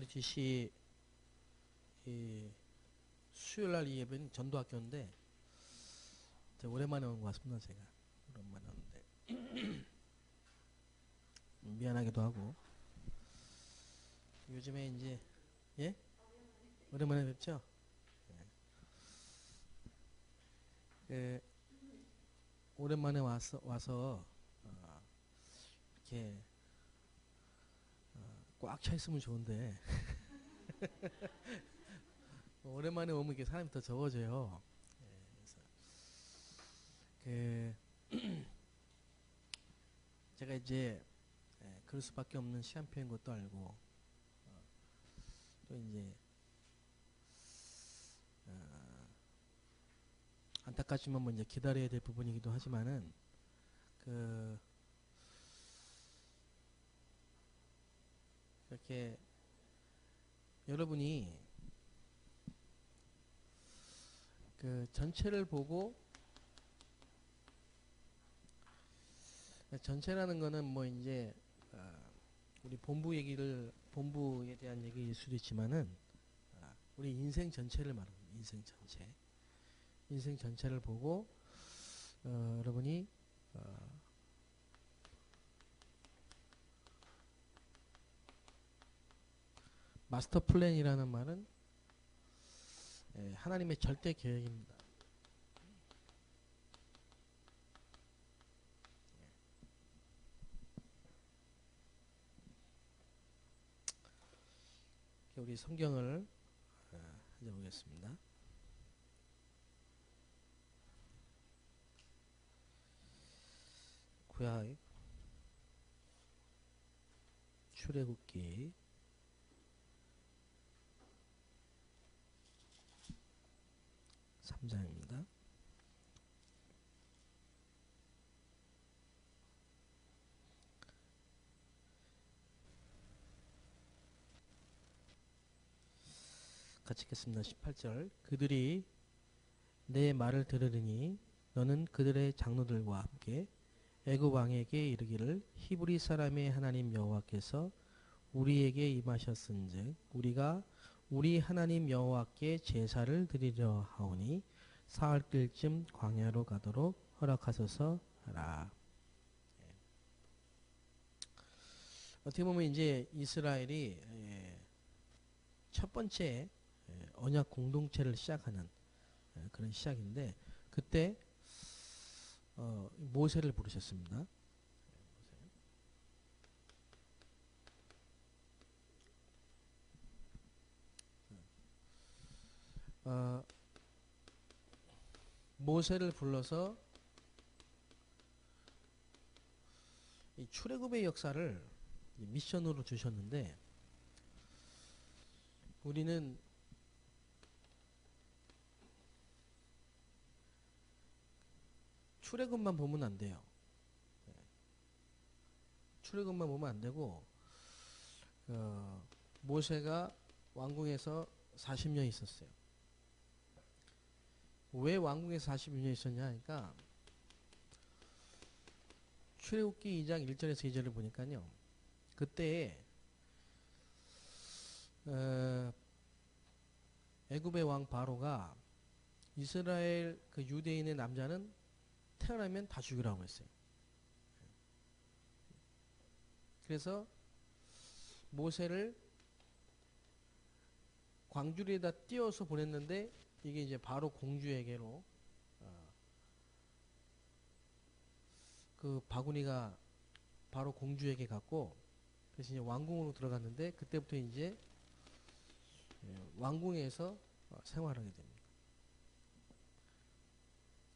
GC 이 수요일날 이 예배는 전도학교인데 오랜만에 온 것 같습니다. 제가 오랜만에 왔는데 미안하기도 하고 요즘에 이제 예 오랜만에 뵙죠. 예, 오랜만에 와서 이렇게 꽉 차 있으면 좋은데 오랜만에 오면 이렇게 사람이 더 적어져요. 그래서 제가 이제 그럴 수밖에 없는 시간표인 것도 알고 또 이제 안타깝지만 뭐 이제 기다려야 될 부분이기도 하지만은 그 이렇게 여러분이 그 전체를 보고 전체라는 거는 뭐 이제 우리 본부에 대한 얘기일 수도 있지만은 우리 인생 전체를 말합니다. 인생 전체를 보고 여러분이 마스터 플랜이라는 말은 하나님의 절대 계획입니다. 우리 성경을 읽어보겠습니다. 구약 출애굽기 3장입니다. 같이 읽겠습니다. 18절 그들이 내 말을 들으리니 너는 그들의 장로들과 함께 애굽 왕에게 이르기를 히브리 사람의 하나님 여호와께서 우리에게 임하셨은즉 우리가 우리 하나님 여호와께 제사를 드리려 하오니 사흘 길쯤 광야로 가도록 허락하소서 하라. 어떻게 보면 이제 이스라엘이 첫 번째 언약 공동체를 시작하는 그런 시작인데 그때 모세를 부르셨습니다. 모세를 불러서 이 출애굽의 역사를 미션으로 주셨는데 우리는 출애굽만 보면 안 돼요. 출애굽만 보면 안 되고 모세가 왕궁에서 40년 있었어요. 왜 왕궁에서 40년 있었냐 하니까 출애굽기 2장 1절에서 2절을 보니까요. 그때 애굽의 왕 바로가 이스라엘 그 유대인의 남자는 태어나면 다 죽이라고 했어요. 그래서 모세를 광주리에다 띄워서 보냈는데 이게 이제 바로 공주에게로 그 바구니가 바로 공주에게 갔고 그래서 이제 왕궁으로 들어갔는데 그때부터 이제 왕궁에서 생활하게 됩니다.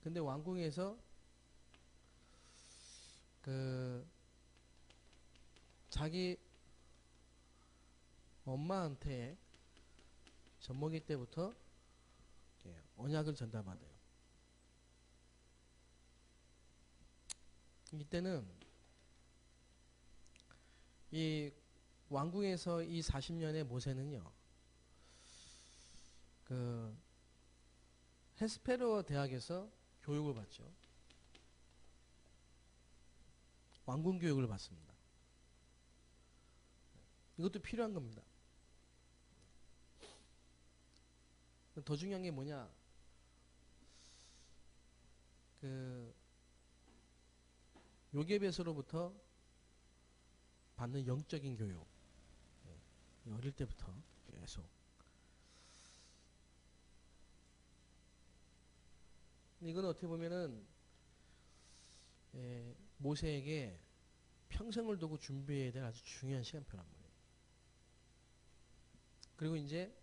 근데 왕궁에서 그 자기 엄마한테 젖먹이 때부터 언약을 전달받아요. 이때는 이 왕궁에서 이 40년의 모세는요, 그 헤스페르어 대학에서 교육을 받죠. 왕궁 교육을 받습니다. 이것도 필요한 겁니다. 더 중요한 게 뭐냐? 그 요괴배서로부터 받는 영적인 교육. 어릴 때부터 계속. 이건 어떻게 보면은 모세에게 평생을 두고 준비해야 될 아주 중요한 시간표란 말이에요. 그리고 이제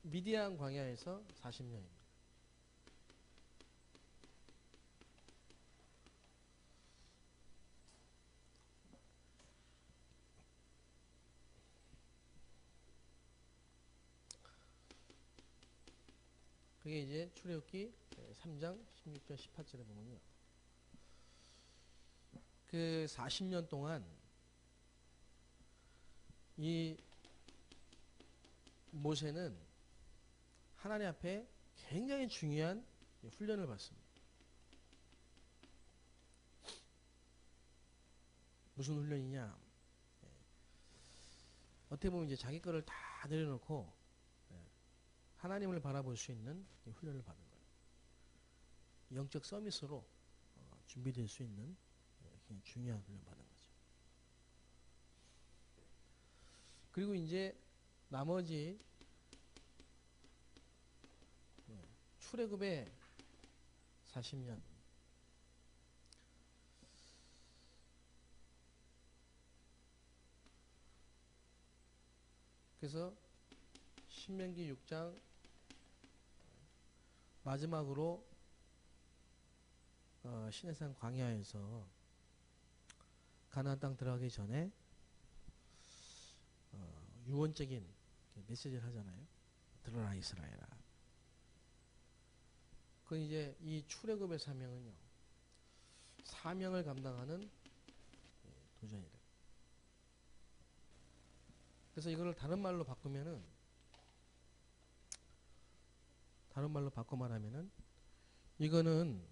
미디안 광야에서 40년입니다. 그게 이제 출애굽기 3장 16절 18절에 보면요. 그 40년 동안 이 모세는 하나님 앞에 굉장히 중요한 훈련을 받습니다. 무슨 훈련이냐? 어떻게 보면 이제 자기 거를 다 내려놓고 하나님을 바라볼 수 있는 훈련을 받는 거예요. 영적 서밋으로 준비될 수 있는 중요한 훈련 받는 거죠. 그리고 이제 나머지 출애굽의 40년. 그래서 신명기 6장 마지막으로 시내산 광야에서 가나안 땅 들어가기 전에 유언적인 메시지를 하잖아요. 들어라 이스라엘아. 그 이제 이 출애굽의 사명은요. 사명을 감당하는 도전이래. 그래서 이거를 다른 말로 바꿔 말하면은 이거는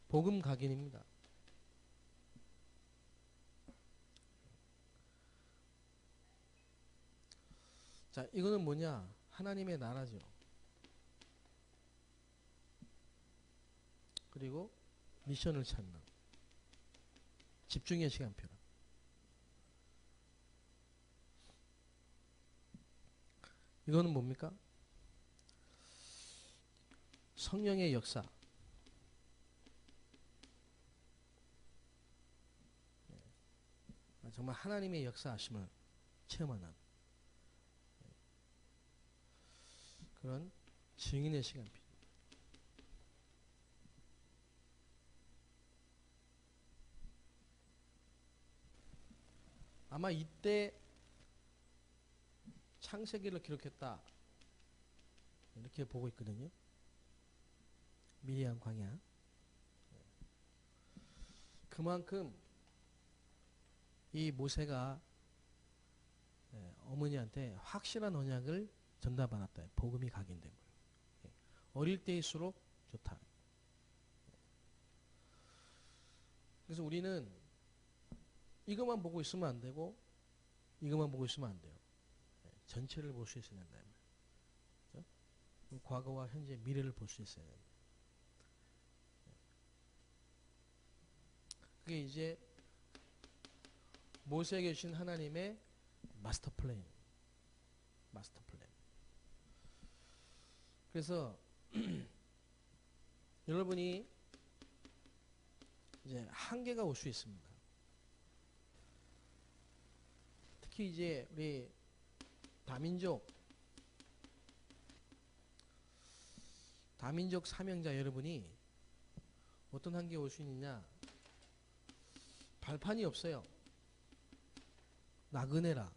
복음 각인입니다. 자, 이거는 뭐냐? 하나님의 나라죠. 그리고 미션을 찾는 집중의 시간표. 이거는 뭡니까? 성령의 역사. 정말 하나님의 역사하심을 체험하는 그런 증인의 시간표. 아마 이때 창세기를 기록했다 이렇게 보고 있거든요. 미디안 광야. 그만큼 이 모세가 어머니한테 확실한 언약을 전달받았다. 복음이 각인된 거예요. 어릴 때일수록 좋다. 그래서 우리는 이것만 보고 있으면 안 되고 이것만 보고 있으면 안 돼요. 전체를 볼 수 있어야 된다. 그렇죠? 과거와 현재 미래를 볼 수 있어야 된다. 그게 이제 모세에게 주신 하나님의 마스터 플랜. 그래서 여러분이 이제 한계가 올 수 있습니다. 특히 이제 우리 다민족 사명자 여러분이 어떤 한계가 올 수 있느냐? 발판이 없어요. 나그네라.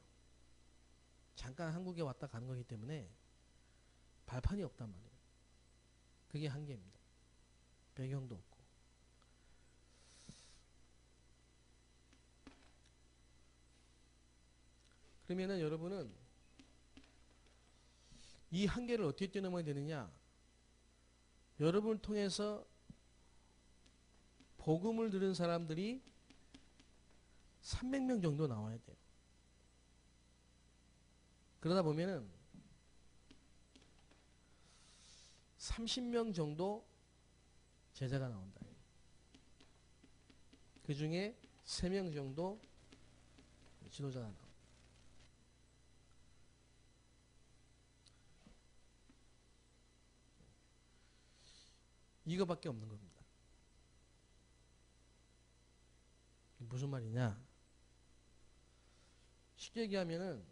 잠깐 한국에 왔다 가는 거기 때문에 발판이 없단 말이에요. 그게 한계입니다. 배경도 없고. 그러면은 여러분은 이 한계를 어떻게 뛰어넘어야 되느냐? 여러분을 통해서 복음을 들은 사람들이 300명 정도 나와야 돼요. 그러다 보면은 30명 정도 제자가 나온다. 그 중에 3명 정도 지도자가 나온다. 이거밖에 없는 겁니다. 무슨 말이냐? 쉽게 얘기하면은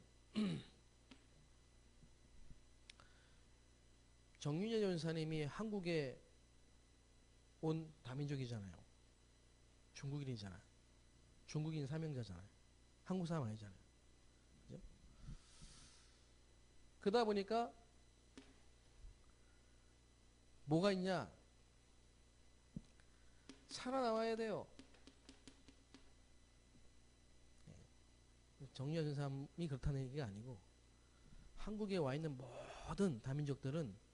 정윤회 전사님이 한국에 온 다민족이잖아요. 중국인이잖아요. 중국인 사명자잖아요. 한국 사람 아니잖아요. 그죠? 그러다 보니까 뭐가 있냐? 살아남아야 돼요. 정윤회 전사님이 그렇다는 얘기가 아니고 한국에 와 있는 모든 다민족들은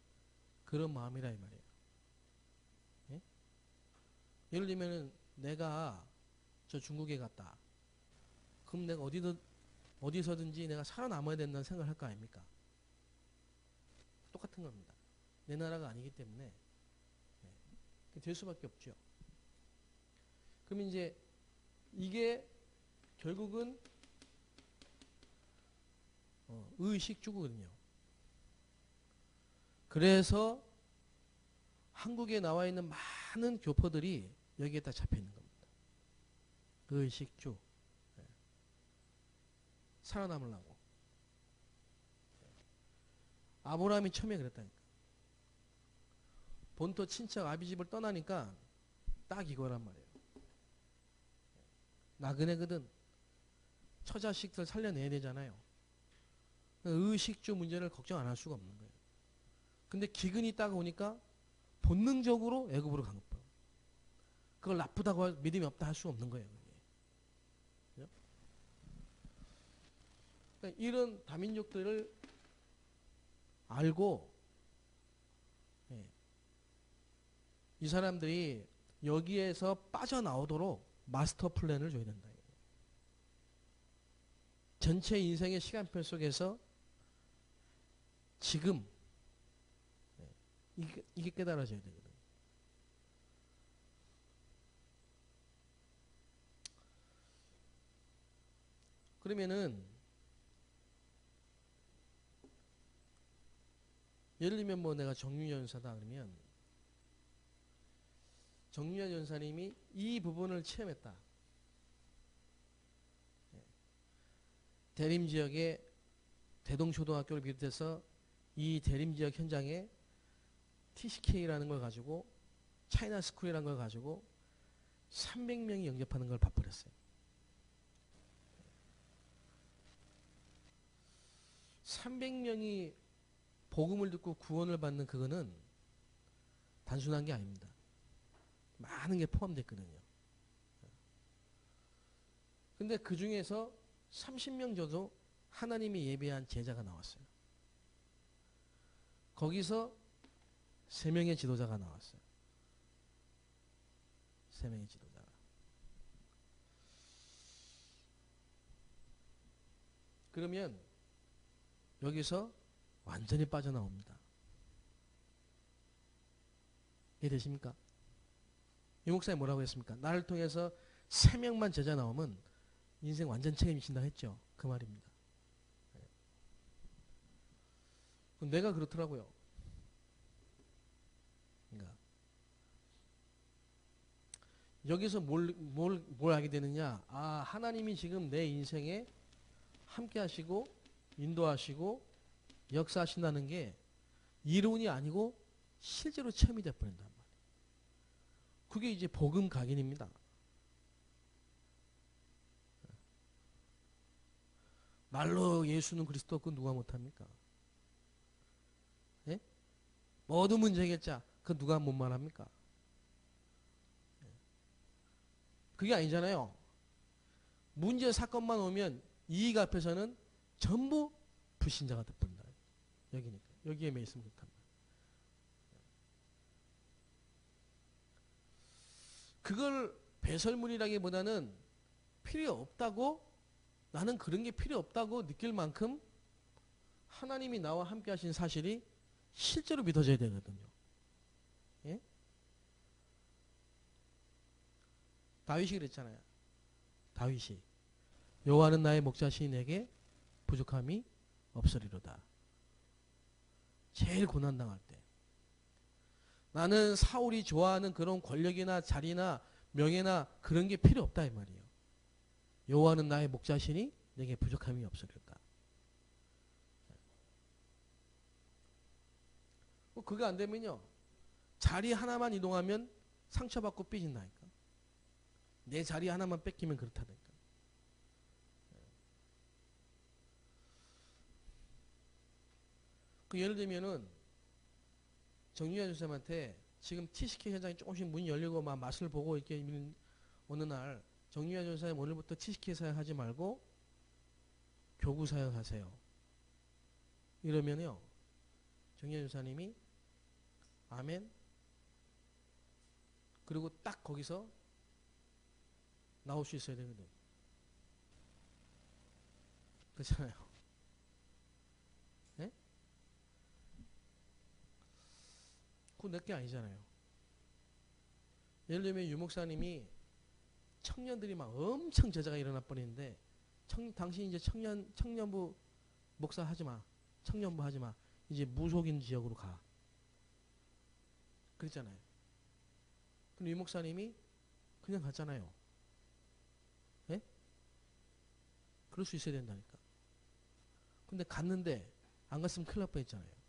그런 마음이라 이 말이에요. 예? 예를 들면은 내가 저 중국에 갔다. 그럼 내가 어디서든지 내가 살아남아야 된다는 생각을 할 거 아닙니까? 똑같은 겁니다. 내 나라가 아니기 때문에 될 수밖에 없죠. 그럼 이제 이게 결국은 의식주거든요. 그래서 한국에 나와 있는 많은 교포들이 여기에다 잡혀 있는 겁니다. 의식주. 살아남으려고. 아브라함이 처음에 그랬다니까. 본토 친척 아비집을 떠나니까 딱 이거란 말이에요. 나그네거든. 처자식들 살려내야 되잖아요. 의식주 문제를 걱정 안 할 수가 없는 거예요. 근데 기근이 딱 오니까 본능적으로 애굽으로 간 거예요. 그걸 나쁘다고 믿음이 없다 할 수 없는 거예요. 그죠? 그러니까 이런 다민족들을 알고 이 사람들이 여기에서 빠져나오도록 마스터 플랜을 줘야 된다. 전체 인생의 시간표 속에서 지금 이게 깨달아져야 되거든요. 그러면은 예를 들면 뭐 내가 정윤회 전사다 그러면 정윤회 전사님이 이 부분을 체험했다. 대림지역의 대동초등학교를 비롯해서 이 대림지역 현장에 TCK라는 걸 가지고 차이나 스쿨이라는 걸 가지고 300명이 영접하는 걸 봐버렸어요. 300명이 복음을 듣고 구원을 받는 그거는 단순한 게 아닙니다. 많은 게 포함됐거든요. 근데 그 중에서 30명 정도 하나님이 예비한 제자가 나왔어요. 거기서 3명의 지도자가 나왔어요. 3명의 지도자가. 그러면 여기서 완전히 빠져나옵니다. 이해되십니까? 이 목사님 뭐라고 했습니까? 나를 통해서 3명만 제자 나오면 인생 완전 책임진다 했죠. 그 말입니다. 내가 그렇더라고요. 그러니까 여기서 뭘 알게 되느냐? 아, 하나님이 지금 내 인생에 함께 하시고 인도하시고 역사하신다는 게 이론이 아니고 실제로 체험이 돼버린단 말이에요. 그게 이제 복음 각인입니다. 말로 예수는 그리스도 그 누가 못합니까? 예? 모든 문제 해결자 그 누가 못 말합니까? 그게 아니잖아요. 문제 사건만 오면 이익 앞에서는 전부 불신자가 돼버린다. 여기니까 여기에 매있으면 그렇단 말이에요. 그걸 배설물이라기보다는 필요 없다고 나는 그런 게 필요 없다고 느낄 만큼 하나님이 나와 함께 하신 사실이 실제로 믿어져야 되거든요. 다윗이 그랬잖아요. 다윗이 여호와는 나의 목자시니 내게 부족함이 없으리로다. 제일 고난당할 때. 나는 사울이 좋아하는 그런 권력이나 자리나 명예나 그런 게 필요 없다 이 말이에요. 여호와는 나의 목자시니 내게 부족함이 없으리로다. 그게 안 되면요. 자리 하나만 이동하면 상처받고 삐진다니까. 내 자리 하나만 뺏기면 그렇다니까. 그 예를 들면은 정유아 교수님한테 지금 TCK 현장이 조금씩 문이 열리고 막 맛을 보고 이렇게 있는 어느 날 정유아 교수님 오늘부터 TCK 사역하지 말고 교구 사역하세요. 이러면요. 정유아 교사님이 아멘. 그리고 딱 거기서 나올 수 있어야 되거든. 그렇잖아요. 네? 그거 내게 아니잖아요. 예를 들면 유 목사님이 청년들이 막 엄청 제자가 일어나 버리는데 당신 이제 청년부 목사 하지 마. 청년부 하지 마. 이제 무속인 지역으로 가. 그랬잖아요. 근데 유 목사님이 그냥 갔잖아요. 예? 그럴 수 있어야 된다니까. 근데 갔는데 안 갔으면 큰일 날 뻔했잖아요.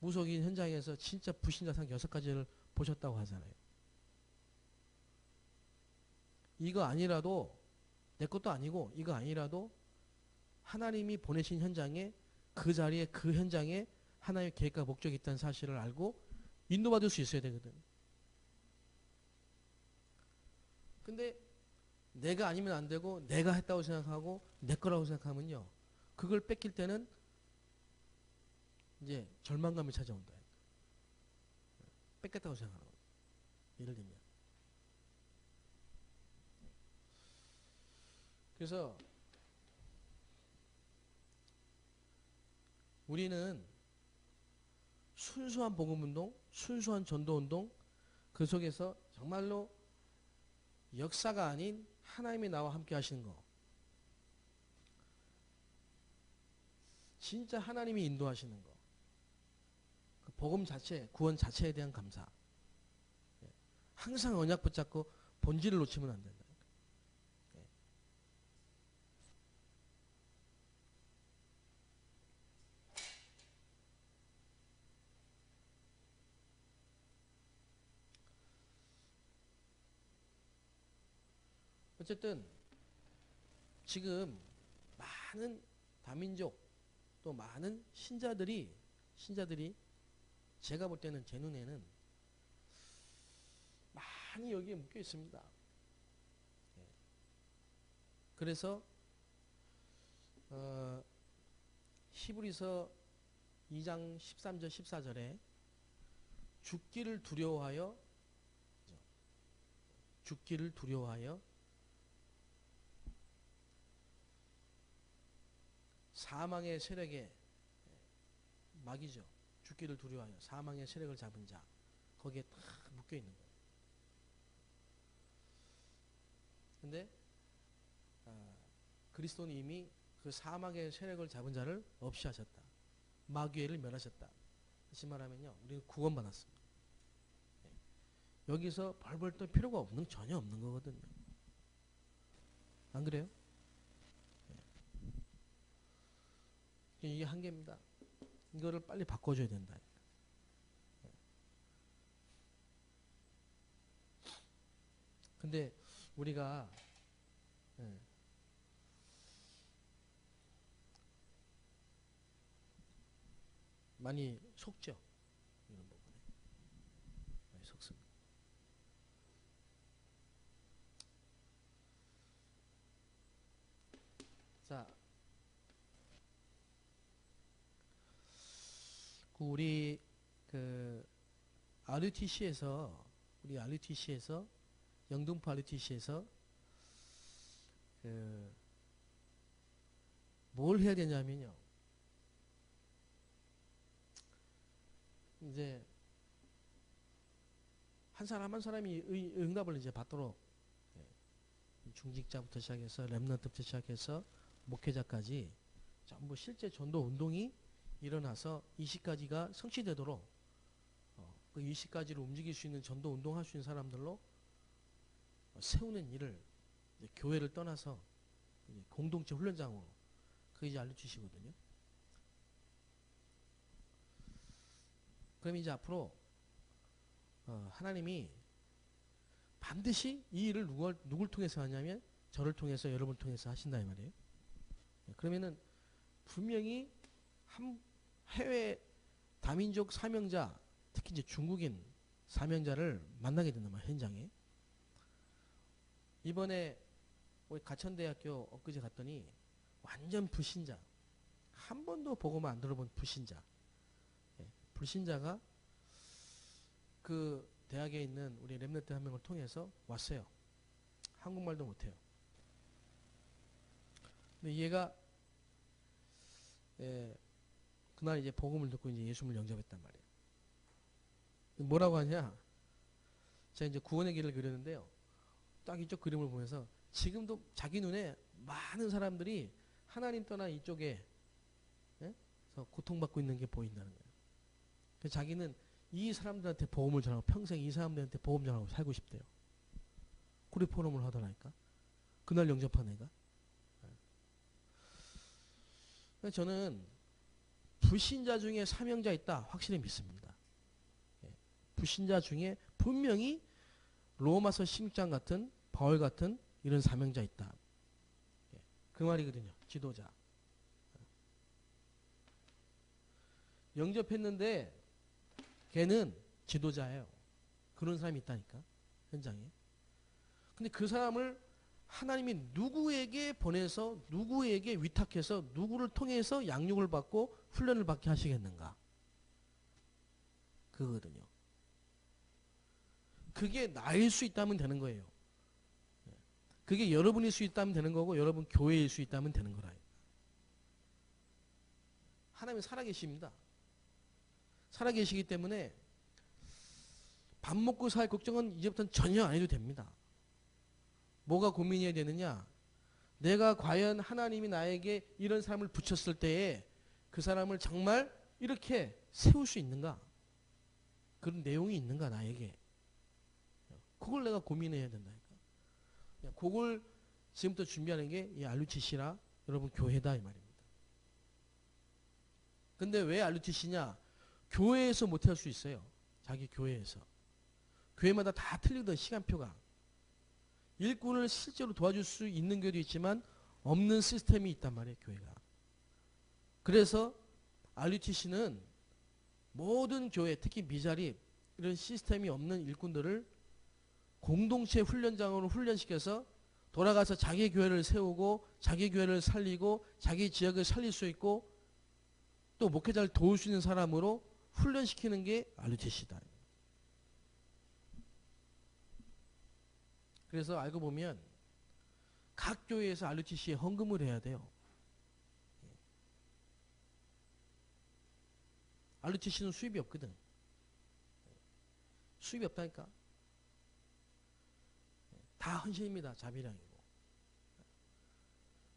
무속인 현장에서 진짜 불신자 상 6가지를 보셨다고 하잖아요. 이거 아니라도 내 것도 아니고 이거 아니라도 하나님이 보내신 현장에 그 자리에 그 현장에 하나님의 계획과 목적이 있다는 사실을 알고 인도받을 수 있어야 되거든. 근데 내가 아니면 안 되고 내가 했다고 생각하고 내 거라고 생각하면요. 그걸 뺏길 때는 이제 절망감이 찾아온다. 뺏겼다고 생각하는 거예요. 예를 들면. 그래서 우리는 순수한 복음운동, 순수한 전도운동, 그 속에서 정말로 역사가 아닌 하나님이 나와 함께 하시는 거. 진짜 하나님이 인도하시는 거. 그 복음 자체, 구원 자체에 대한 감사. 항상 언약 붙잡고 본질을 놓치면 안 된다. 어쨌든 지금 많은 다민족 또 많은 신자들이 제가 볼 때는 제 눈에는 많이 여기에 묶여 있습니다. 그래서 히브리서 2장 13절 14절에 죽기를 두려워하여 사망의 세력에 막이죠. 죽기를 두려워하여 사망의 세력을 잡은 자 거기에 딱 묶여 있는 거예요. 근데 그리스도는 이미 그 사망의 세력을 잡은 자를 없이 하셨다. 마귀를 멸하셨다. 다시 말하면요, 우리는 구원받았습니다. 여기서 벌벌 떨 필요가 전혀 없는 거거든요. 안 그래요? 이게 한계입니다. 이거를 빨리 바꿔줘야 된다. 근데 우리가 많이 속죠. 이런 부분에 많이 속습니다. 자, 우리 그 RUTC에서 영등포 RUTC에서 뭘 해야 되냐면요. 이제 한 사람 한 사람이 응답을 이제 받도록 중직자부터 시작해서 렘넌트부터 시작해서 목회자까지 전부 실제 전도 운동이 일어나서 이 시까지가 성취되도록 그 이 시까지를 움직일 수 있는 전도 운동할 수 있는 사람들로 세우는 일을 교회를 떠나서 공동체 훈련장으로 그게 이제 알려주시거든요. 그럼 이제 앞으로 하나님이 반드시 이 일을 누굴 통해서 하냐면 저를 통해서 여러분을 통해서 하신다 이 말이에요. 그러면은 분명히 해외 다민족 사명자, 특히 이제 중국인 사명자를 만나게 된단 말이에요. 현장에. 이번에 우리 가천대학교 엊그제 갔더니 완전 불신자, 한 번도 보고만 안 들어본 불신자, 불신자가 그 대학에 있는 우리 렘넌트 한 명을 통해서 왔어요. 한국말도 못해요. 근데 얘가 그날 이제 복음을 듣고 이제 예수님을 영접했단 말이에요. 뭐라고 하냐? 제가 이제 구원의 길을 그렸는데요. 딱 이쪽 그림을 보면서 지금도 자기 눈에 많은 사람들이 하나님 떠나 이쪽에 고통받고 있는 게 보인다는 거예요. 그래서 자기는 이 사람들한테 복음을 전하고 평생 이 사람들한테 복음 전하고 살고 싶대요. 구리 포럼을 하더라니까. 그날 영접한 애가. 저는 불신자 중에 사명자 있다 확실히 믿습니다. 불신자 중에 분명히 로마서 16장 같은 바울 같은 이런 사명자 있다. 그 말이거든요. 지도자. 영접했는데 걔는 지도자예요. 그런 사람이 있다니까. 현장에. 근데 그 사람을 하나님이 누구에게 보내서 누구에게 위탁해서 누구를 통해서 양육을 받고 훈련을 받게 하시겠는가. 그거거든요. 그게 나일 수 있다면 되는 거예요. 그게 여러분일 수 있다면 되는 거고 여러분 교회일 수 있다면 되는 거라. 하나님은 살아계십니다. 살아계시기 때문에 밥 먹고 살 걱정은 이제부터는 전혀 안 해도 됩니다. 뭐가 고민해야 되느냐? 내가 과연 하나님이 나에게 이런 사람을 붙였을 때에 그 사람을 정말 이렇게 세울 수 있는가? 그런 내용이 있는가 나에게? 그걸 내가 고민해야 된다니까. 그걸 지금부터 준비하는 게 이 RUTC라 여러분 교회다 이 말입니다. 근데 왜 RUTC냐? 교회에서 못할 수 있어요. 자기 교회에서. 교회마다 다 틀리던 시간표가. 일꾼을 실제로 도와줄 수 있는 교회도 있지만 없는 시스템이 있단 말이에요. 교회가. 그래서 RUTC는 모든 교회 특히 미자립 이런 시스템이 없는 일꾼들을 공동체 훈련장으로 훈련시켜서 돌아가서 자기 교회를 세우고 자기 교회를 살리고 자기 지역을 살릴 수 있고 또 목회자를 도울 수 있는 사람으로 훈련시키는 게 RUTC다. 그래서 알고 보면 각 교회에서 RUTC에 헌금을 해야 돼요. RUTC는 수입이 없거든. 수입이 없다니까. 다 헌신입니다. 자비량이고.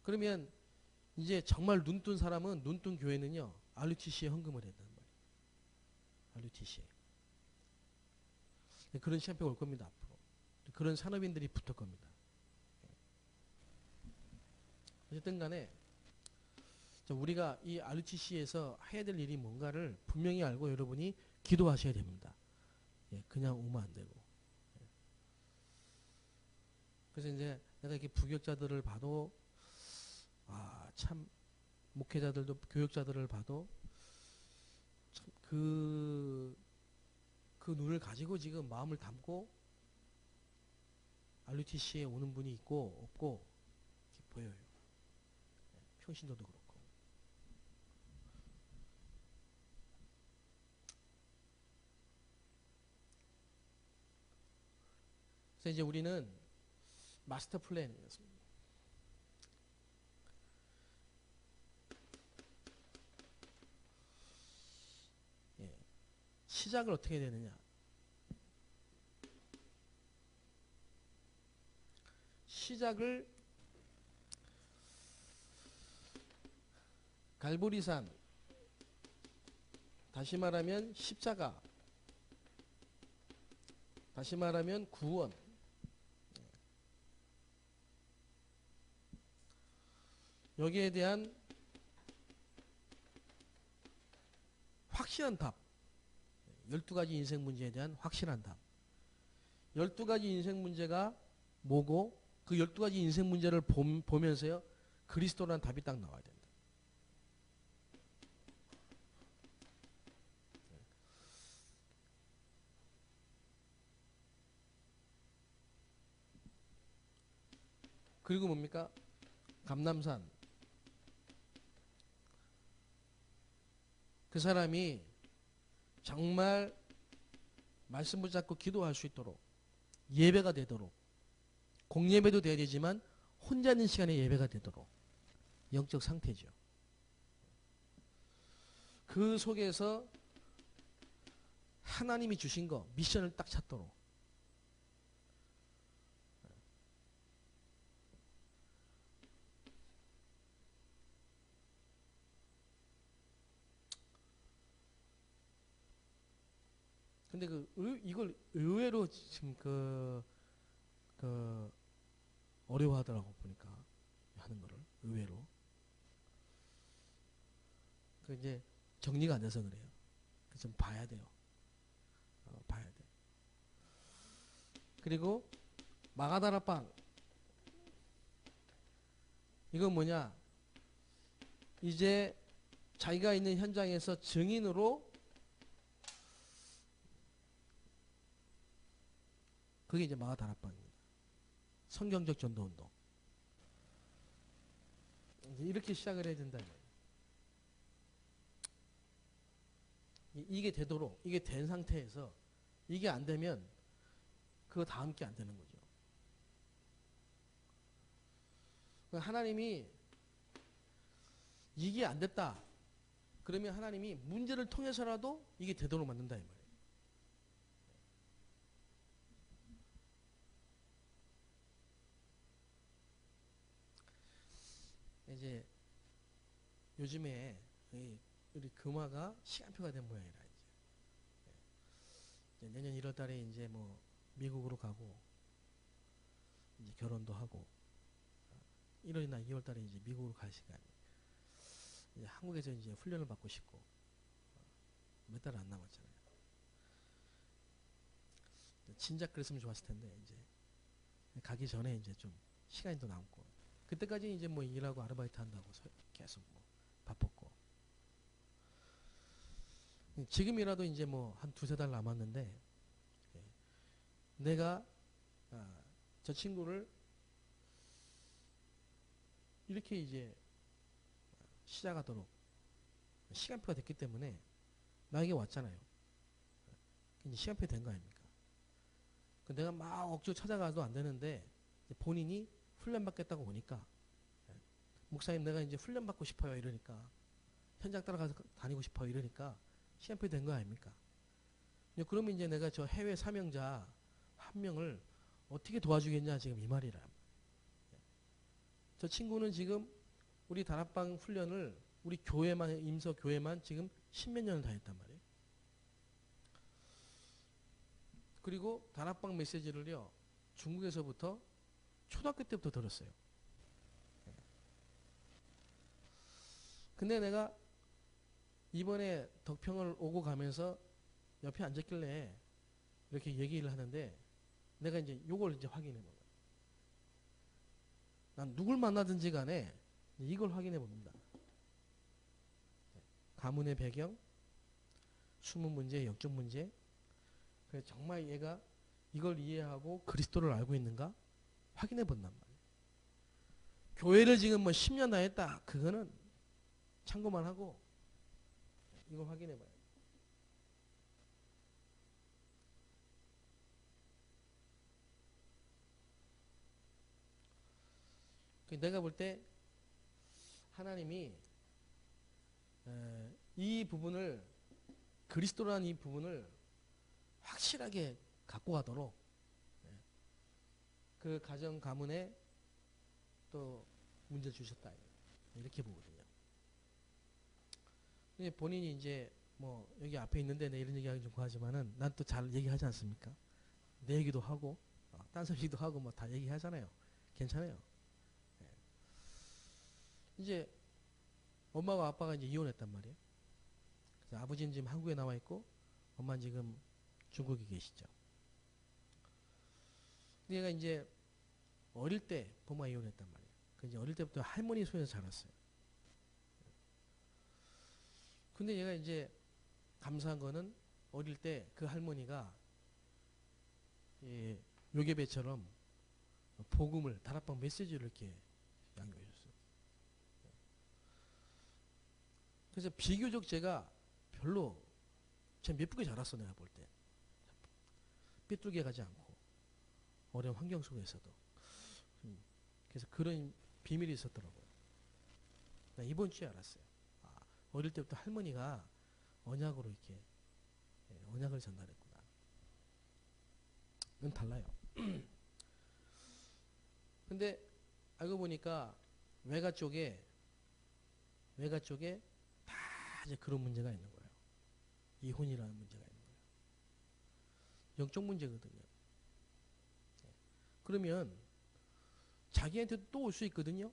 그러면 이제 정말 눈뜬 사람은 눈뜬 교회는요. RUTC에 헌금을 해야 된단 말이에요. RUTC에. 그런 시간표가 올 겁니다. 앞으로. 그런 산업인들이 붙을 겁니다. 어쨌든 간에 우리가 이 RUTC에서 해야 될 일이 뭔가를 분명히 알고 여러분이 기도하셔야 됩니다. 그냥 오면 안 되고. 그래서 이제 내가 이렇게 부교육자들을 봐도 참 목회자들도 교육자들을 봐도 참 그 눈을 가지고 지금 마음을 담고 RUTC에 오는 분이 있고 없고 이렇게 보여요. 평신도도 그렇고. 그래서 이제 우리는 마스터 플랜이었습니다. 시작을 어떻게 해야 되느냐. 시작을 갈보리산, 다시 말하면 십자가, 다시 말하면 구원, 여기에 대한 확실한 답, 12가지 인생 문제에 대한 확실한 답. 12가지 인생 문제가 뭐고 그 12가지 인생 문제를 보면서요, 그리스도라는 답이 딱 나와야 된다. 그리고 뭡니까? 감람산. 그 사람이 정말 말씀 붙잡고 기도할 수 있도록, 예배가 되도록, 공예배도 돼야 되지만 혼자 있는 시간에 예배가 되도록 영적 상태죠. 그 속에서 하나님이 주신 거, 미션을 딱 찾도록. 근데 이걸 의외로 지금 어려워하더라고, 보니까. 하는 거를. 의외로. 이제 정리가 안 돼서 그래요. 좀 봐야 돼요. 봐야 돼. 그리고 마가다라빵. 이건 뭐냐? 이제 자기가 있는 현장에서 증인으로, 그게 이제 마가다락방입니다. 성경적 전도운동. 이렇게 시작을 해야 된다. 이게 되도록, 이게 된 상태에서, 이게 안 되면 그거 다음 게 안 되는 거죠. 하나님이 이게 안 됐다. 그러면 하나님이 문제를 통해서라도 이게 되도록 만든다, 이 말이에요. 이제 요즘에 우리 금화가 시간표가 된 모양이라 이제 내년 1월 달에 이제 뭐 미국으로 가고 이제 결혼도 하고 1월이나 2월 달에 이제 미국으로 갈 시간. 이제 한국에서 이제 훈련을 받고 싶고 몇 달 안 남았잖아요. 진작 그랬으면 좋았을 텐데 이제 가기 전에 이제 좀 시간이 더 남고 그때까지 이제 뭐 일하고 아르바이트 한다고 계속 뭐 바빴고 지금이라도 이제 뭐 한 두세 달 남았는데 내가 저 친구를 이렇게 이제 시작하도록 시간표가 됐기 때문에 나에게 왔잖아요. 이제 시간표 된 거 아닙니까? 내가 막 억지로 찾아가도 안 되는데 본인이 훈련받겠다고 오니까 목사님 내가 이제 훈련받고 싶어요 이러니까 현장 따라가서 다니고 싶어요 이러니까 시간표 된 거 아닙니까? 그러면 이제 내가 저 해외 사명자 한 명을 어떻게 도와주겠냐 지금 이 말이라. 저 친구는 지금 우리 다락방 훈련을 우리 교회만 임서 교회만 지금 10몇 년을 다녔단 말이에요. 그리고 다락방 메시지를요 중국에서부터 초등학교 때부터 들었어요. 근데 내가 이번에 덕평을 오고 가면서 옆에 앉았길래 이렇게 얘기를 하는데 내가 이제 요걸 이제 확인해 본 거예요. 난 누굴 만나든지 간에 이걸 확인해 봅니다. 가문의 배경, 수문 문제, 영적 문제. 그래서 정말 얘가 이걸 이해하고 그리스도를 알고 있는가 확인해 본단 말이에요. 교회를 지금 뭐 10년 다녔다. 그거는 참고만 하고 이걸 확인해 봐요. 내가 볼 때 하나님이 이 부분을 그리스도라는 이 부분을 확실하게 갖고 가도록 그 가정 가문에 또 문제를 주셨다. 이렇게 보거든요. 근데 본인이 이제 뭐 여기 앞에 있는데 내 이런 얘기하기 좀 과하지만은 난 또 잘 얘기하지 않습니까? 내 얘기도 하고 딴 사람 얘기도 하고 뭐 다 얘기하잖아요. 괜찮아요. 예. 이제 엄마와 아빠가 이제 이혼했단 말이에요. 그래서 아버지는 지금 한국에 나와 있고 엄마는 지금 중국에 계시죠. 근데 얘가 이제 어릴 때 부모가 이혼했단 말이에요. 그래서 이제 어릴 때부터 할머니 손에서 자랐어요. 근데 얘가 이제 감사한 거는 어릴 때 그 할머니가 예, 요괴배처럼 복음을 다락방 메시지를 이렇게 양육해 줬어요. 그래서 비교적 제가 별로 참 예쁘게 자랐어. 내가 볼 때 삐뚤게 가지 않고 어려운 환경 속에서도 그래서 그런 비밀이 있었더라고요. 나 이번 주에 알았어요. 어릴 때부터 할머니가 언약으로 이렇게 언약을 전달했구나. 그건 달라요. 근데 알고 보니까 외가 쪽에 다 이제 그런 문제가 있는 거예요. 이혼이라는 문제가 있는 거예요. 영적 문제거든요. 그러면 자기한테도 또 올 수 있거든요.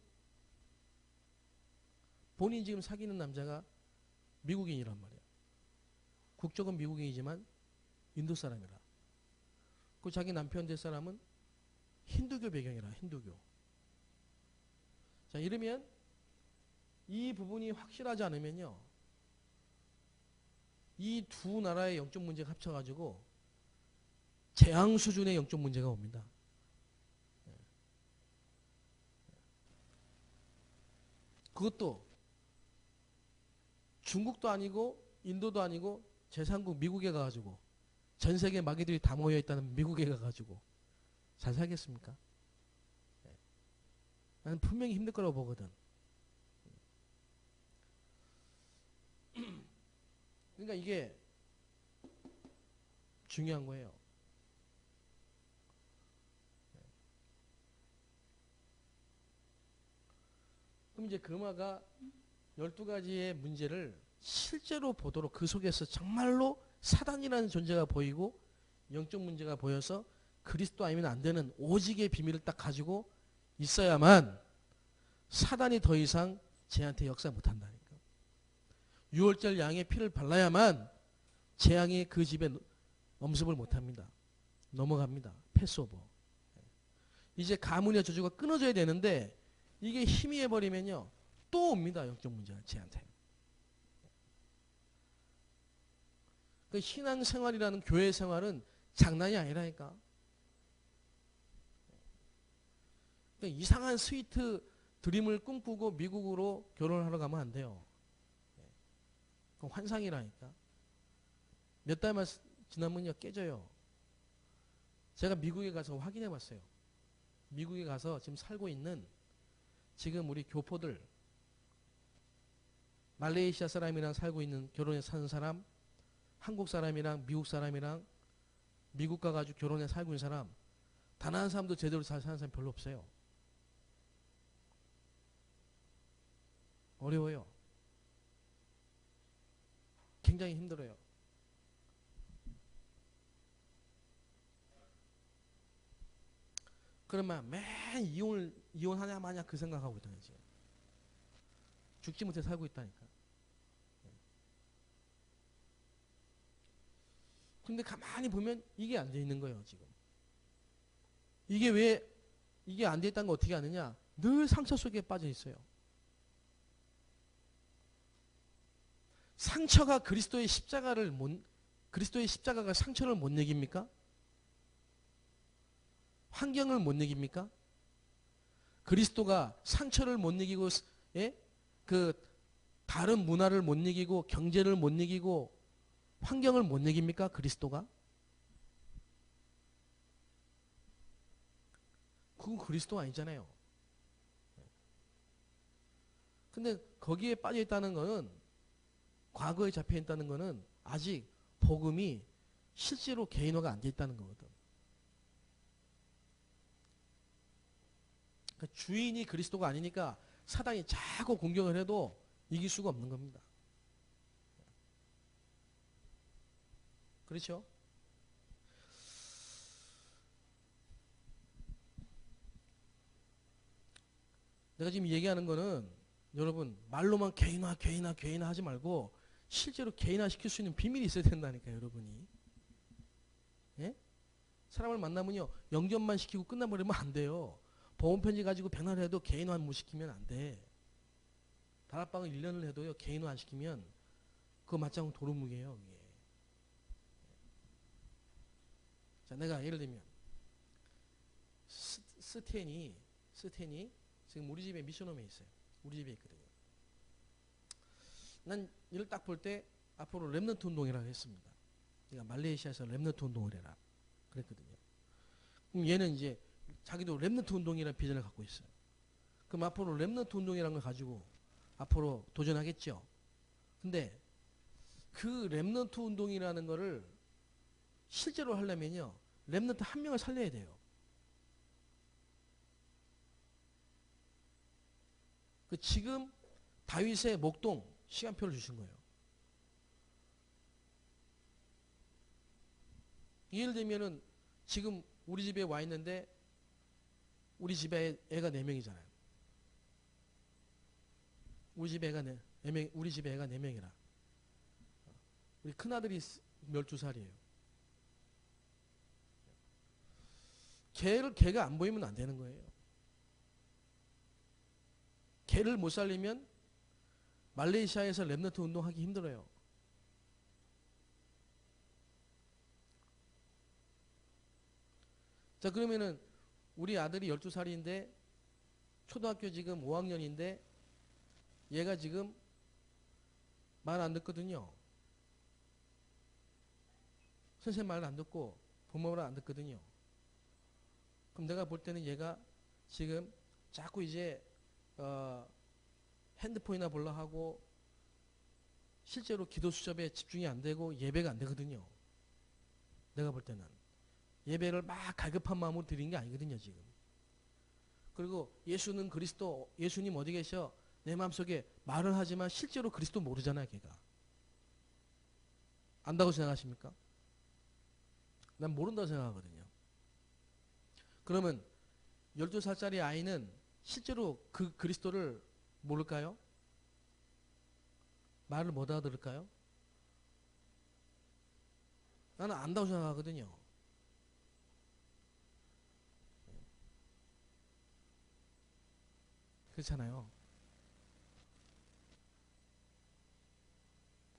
본인이 지금 사귀는 남자가 미국인이란 말이에요. 국적은 미국인이지만 인도 사람이라. 그 자기 남편 될 사람은 힌두교 배경이라. 힌두교. 자, 이러면 이 부분이 확실하지 않으면요, 이 두 나라의 영적 문제가 합쳐가지고 재앙 수준의 영적 문제가 옵니다. 그것도 중국도 아니고 인도도 아니고 제3국 미국에 가가지고 전 세계 마귀들이 다 모여있다는 미국에 가가지고 잘 살겠습니까? 나는 분명히 힘들 거라고 보거든. 그러니까 이게 중요한 거예요. 그럼 이제 금화가 12가지의 문제를 실제로 보도록 그 속에서 정말로 사단이라는 존재가 보이고 영적 문제가 보여서 그리스도 아니면 안 되는 오직의 비밀을 딱 가지고 있어야만 사단이 더 이상 쟤한테 역사 못한다니까. 6월절 양의 피를 발라야만 재앙이 그 집에 엄습을 못합니다. 넘어갑니다. 패스오버. 이제 가문의 저주가 끊어져야 되는데 이게 희미해버리면요 또 옵니다. 영적 문제가 쟤한테. 그 신앙생활이라는 교회 생활은 장난이 아니라니까. 그러니까 이상한 스위트 드림을 꿈꾸고 미국으로 결혼을 하러 가면 안 돼요. 그건 환상이라니까. 몇 달만 지나면요 깨져요. 제가 미국에 가서 확인해 봤어요. 미국에 가서 지금 살고 있는 지금 우리 교포들, 말레이시아 사람이랑 살고 있는 결혼해 사는 사람, 한국 사람이랑 미국 사람이랑 미국 가가지고 결혼해 살고 있는 사람 단 한 사람도 제대로 잘 사는 사람 별로 없어요. 어려워요. 굉장히 힘들어요. 그러면 맨 이혼하냐 마냐 그 생각하고 있다는 거지. 죽지 못해 살고 있다니까. 근데 가만히 보면 이게 안 돼 있는 거예요, 지금. 이게 왜 이게 안 돼 있다는 거 어떻게 아느냐? 늘 상처 속에 빠져 있어요. 상처가 그리스도의 십자가가 상처를 못 이깁니까? 환경을 못 이깁니까? 그리스도가 상처를 못 이기고 예? 그 다른 문화를 못 이기고 경제를 못 이기고 환경을 못 이깁니까? 그리스도가? 그건 그리스도가 아니잖아요. 근데 거기에 빠져 있다는 거는 과거에 잡혀 있다는 거는 아직 복음이 실제로 개인화가 안 돼 있다는 거거든. 그러니까 주인이 그리스도가 아니니까 사단이 자꾸 공격을 해도 이길 수가 없는 겁니다. 그렇죠? 내가 지금 얘기하는 거는 여러분 말로만 개인화 개인화 개인화 하지 말고 실제로 개인화 시킬 수 있는 비밀이 있어야 된다니까요, 여러분이. 예? 사람을 만나면요 영접만 시키고 끝나버리면 안 돼요. 보험편지 가지고 변화를 해도 개인화 못 시키면 안 돼. 다락방을 1년을 해도요 개인화 안 시키면 그거 맞짱 도루묵이에요. 이게. 자, 내가 예를 들면 스탠이 지금 우리 집에 미션홈에 있어요. 우리 집에 있거든요. 난 이를 딱 볼 때 앞으로 렘넌트 운동이라고 했습니다. 그러니까 말레이시아에서 렘넌트 운동을 해라 그랬거든요. 그럼 얘는 이제 자기도 렘넌트 운동이라는 비전을 갖고 있어요. 그럼 앞으로 렘넌트 운동이라는 걸 가지고 앞으로 도전하겠죠. 근데 그 렘넌트 운동이라는 거를 실제로 하려면요 렘넌트 한 명을 살려야 돼요. 그 지금 다윗의 목동 시간표를 주신 거예요. 예를 들면은 지금 우리 집에 와 있는데 우리 집에 애가 4명이잖아요. 우리 집에 애가 4명이라. 우리 큰아들이 12살이에요. 걔가 안 보이면 안 되는 거예요. 걔를 못 살리면 말레이시아에서 렘넌트 운동하기 힘들어요. 자, 그러면은 우리 아들이 12살인데 초등학교 지금 5학년인데 얘가 지금 말 안 듣거든요. 선생님 말을 안 듣고 부모 말을 안 듣거든요. 그럼 내가 볼 때는 얘가 지금 자꾸 이제 핸드폰이나 보려 하고 실제로 기도 수첩에 집중이 안 되고 예배가 안 되거든요. 내가 볼 때는 예배를 막 갈급한 마음으로 드린 게 아니거든요, 지금. 그리고 예수는 그리스도, 예수님 어디 계셔? 내 마음속에 말을 하지만 실제로 그리스도 모르잖아요, 걔가. 안다고 생각하십니까? 난 모른다고 생각하거든요. 그러면 12살짜리 아이는 실제로 그 그리스도를 모를까요? 말을 못 알아들을까요? 나는 안다고 생각하거든요. 그렇잖아요.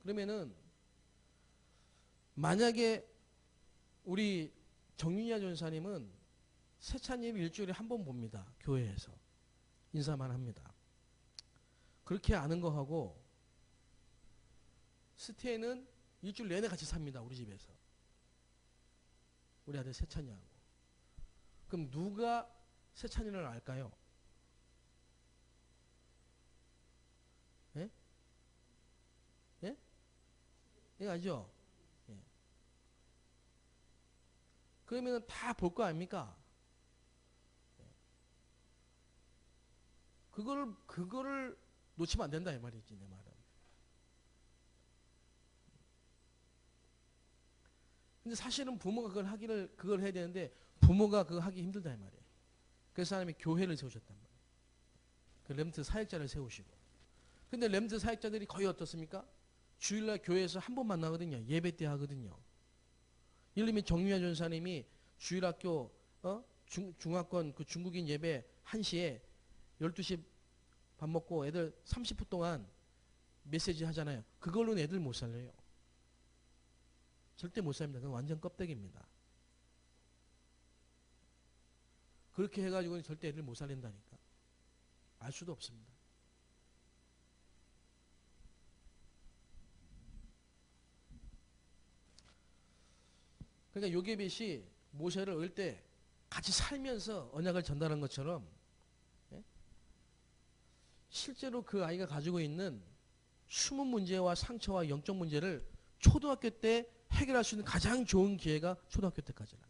그러면은 만약에 우리 정윤야 전사님은 세찬예배 일주일에 한 번 봅니다. 교회에서. 인사만 합니다. 그렇게 아는 거하고 스테는 일주일 내내 같이 삽니다. 우리 집에서. 우리 아들 세찬이하고. 그럼 누가 세찬이를 알까요? 예? 예? 이거 알죠? 예. 그러면 다 볼 거 아닙니까? 그거를 놓치면 안 된다 이 말이지, 내 말은. 근데 사실은 부모가 그걸 해야 되는데 부모가 그거 하기 힘들다 이 말이에요. 그래서 하나님이 교회를 세우셨단 말이에요. 그 렘트 사역자를 세우시고. 근데 렘트 사역자들이 거의 어떻습니까? 주일날 교회에서 한 번 만나거든요. 예배 때 하거든요. 예를 들면 정유아 전사님이 주일학교 중화권 그 중국인 예배 1시에 12시 밥 먹고 애들 30분 동안 메시지 하잖아요. 그걸로는 애들 못 살려요. 절대 못 삽니다. 그건 완전 껍데기입니다. 그렇게 해가지고는 절대 애들 못 살린다니까. 알 수도 없습니다. 그러니까 요게벳이 모세를 얻을 때 같이 살면서 언약을 전달한 것처럼 실제로 그 아이가 가지고 있는 숨은 문제와 상처와 영적 문제를 초등학교 때 해결할 수 있는 가장 좋은 기회가 초등학교 때까지라.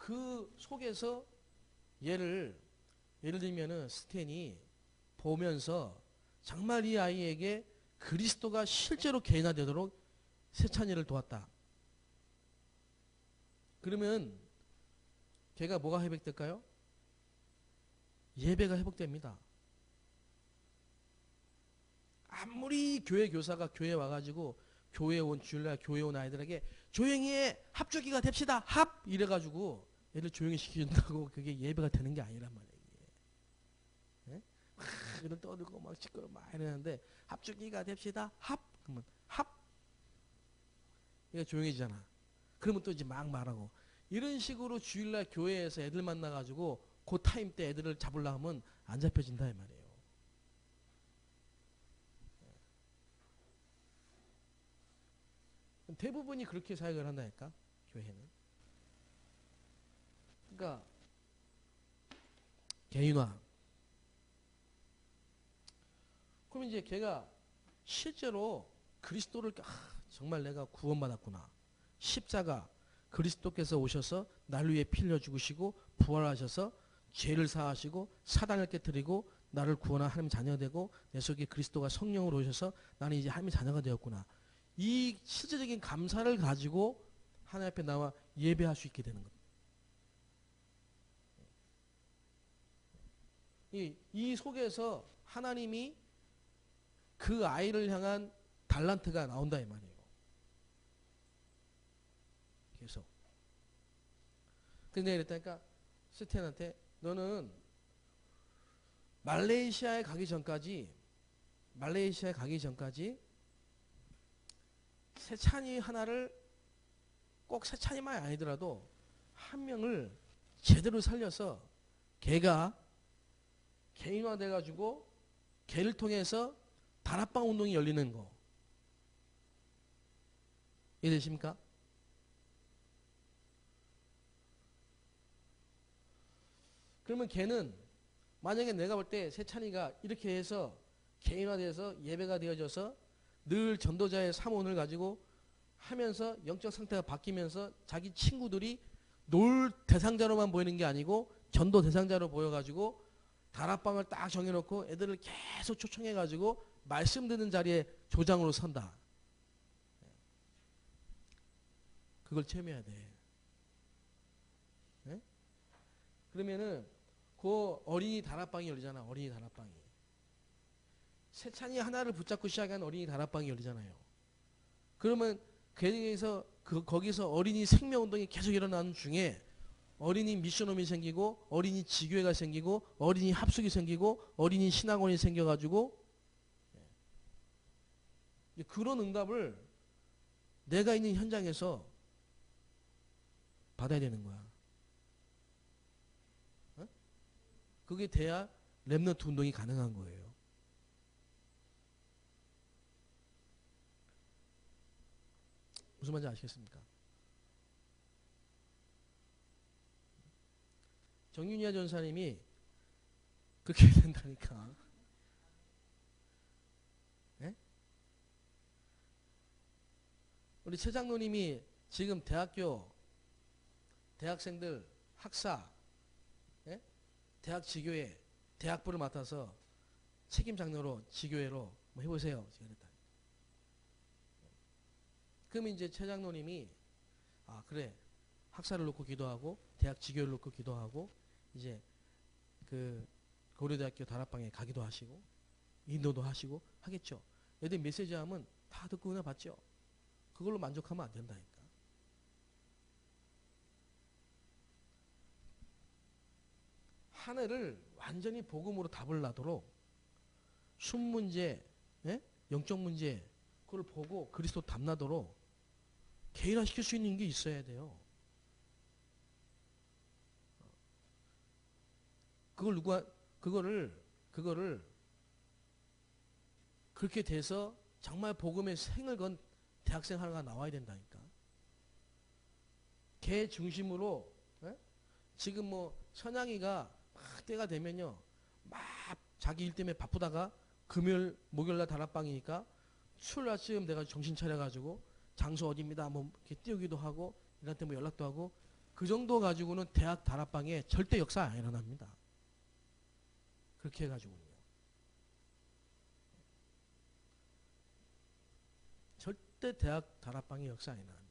그 속에서 예를 들면은 스탠이 보면서 정말 이 아이에게 그리스도가 실제로 개인화되도록 세찬이를 도왔다. 그러면 걔가 뭐가 회복될까요? 예배가 회복됩니다. 아무리 교회 교사가 교회에 와가지고 교회에 온 주일날 교회에 온 아이들에게 조용히 해 합주기가 됩시다 합 이래가지고 애들 조용히 시켜준다고 그게 예배가 되는 게 아니란 말이에요. 예? 막 애들 떠들고 막 시끄러 막 이러는데 합주기가 됩시다 합 그러면 합 얘가 조용해지잖아. 그러면 또 이제 막 말하고 이런 식으로 주일날 교회에서 애들 만나가지고 그 타임 때 애들을 잡으려 하면 안 잡혀진다 이 말이에요. 대부분이 그렇게 사역을 한다니까 교회는. 그러니까 개인화. 그럼 이제 걔가 실제로 그리스도를 정말 내가 구원받았구나. 십자가 그리스도께서 오셔서 날 위해 피 흘려 죽으시고 부활하셔서 죄를 사하시고 사단을 깨뜨리고 나를 구원한 하나님 자녀가 되고 내 속에 그리스도가 성령으로 오셔서 나는 이제 하나님의 자녀가 되었구나. 이 실제적인 감사를 가지고 하나님 앞에 나와 예배할 수 있게 되는 겁니다. 이 속에서 하나님이 그 아이를 향한 달란트가 나온다 이 말이에요. 계속. 근데 이랬다니까 스탠한테 너는 말레이시아에 가기 전까지 세찬이 하나를 꼭 세찬이만 아니더라도 한 명을 제대로 살려서 걔가 개인화돼 가지고 걔를 통해서 다락방 운동이 열리는 거 이해되십니까? 그러면 걔는 만약에 내가 볼 때 세찬이가 이렇게 해서 개인화돼서 예배가 되어져서 늘 전도자의 사모를 가지고 하면서 영적 상태가 바뀌면서 자기 친구들이 놀 대상자로만 보이는 게 아니고 전도 대상자로 보여가지고 다락방을 딱 정해놓고 애들을 계속 초청해가지고 말씀 듣는 자리에 조장으로 선다. 그걸 체험해야 돼. 네? 그러면은 그 어린이 다락방이 열리잖아. 어린이 다락방이. 세찬이 하나를 붙잡고 시작한 어린이 다락방이 열리잖아요. 그러면 거기서 어린이 생명운동이 계속 일어나는 중에 어린이 미션홈이 생기고 어린이 지교회가 생기고 어린이 합숙이 생기고 어린이 신학원이 생겨가지고 그런 응답을 내가 있는 현장에서 받아야 되는 거야. 어? 그게 돼야 렘넌트 운동이 가능한 거예요. 무슨 말인지 아시겠습니까? 정윤이야 전사님이 그렇게 된다니까. 네? 우리 최 장로님이 지금 대학생들 학사, 네? 대학 지교회, 대학부를 맡아서 책임 장로로 지교회로 뭐 해보세요. 그럼 이제 최 장로님이 그래 학사를 놓고 기도하고 대학 지교를 놓고 기도하고 이제 그 고려대학교 다락방에 가기도 하시고 인도도 하시고 하겠죠. 애들 메시지 하면 다 듣고 은혜 받죠. 그걸로 만족하면 안 된다니까. 하늘을 완전히 복음으로 답을 나도록 순문제, 예? 영적 문제 그걸 보고 그리스도 답나도록 개인화시킬 수 있는 게 있어야 돼요. 그거를 그렇게 돼서 정말 복음의 생을 건 대학생 하나가 나와야 된다니까. 걔 중심으로 지금 뭐 선양이가 막 때가 되면요 막 자기 일 때문에 바쁘다가 금요일 목요일날 다락방이니까 수요일 아침 내가 정신 차려가지고 장소 어디입니다 뭐 이렇게 띄우기도 하고 이한테 뭐 연락도 하고 그 정도 가지고는 대학 다락방에 절대 역사 안 일어납니다. 그렇게 해가지고는요. 절대 대학 다락방에 역사 안 일어납니다.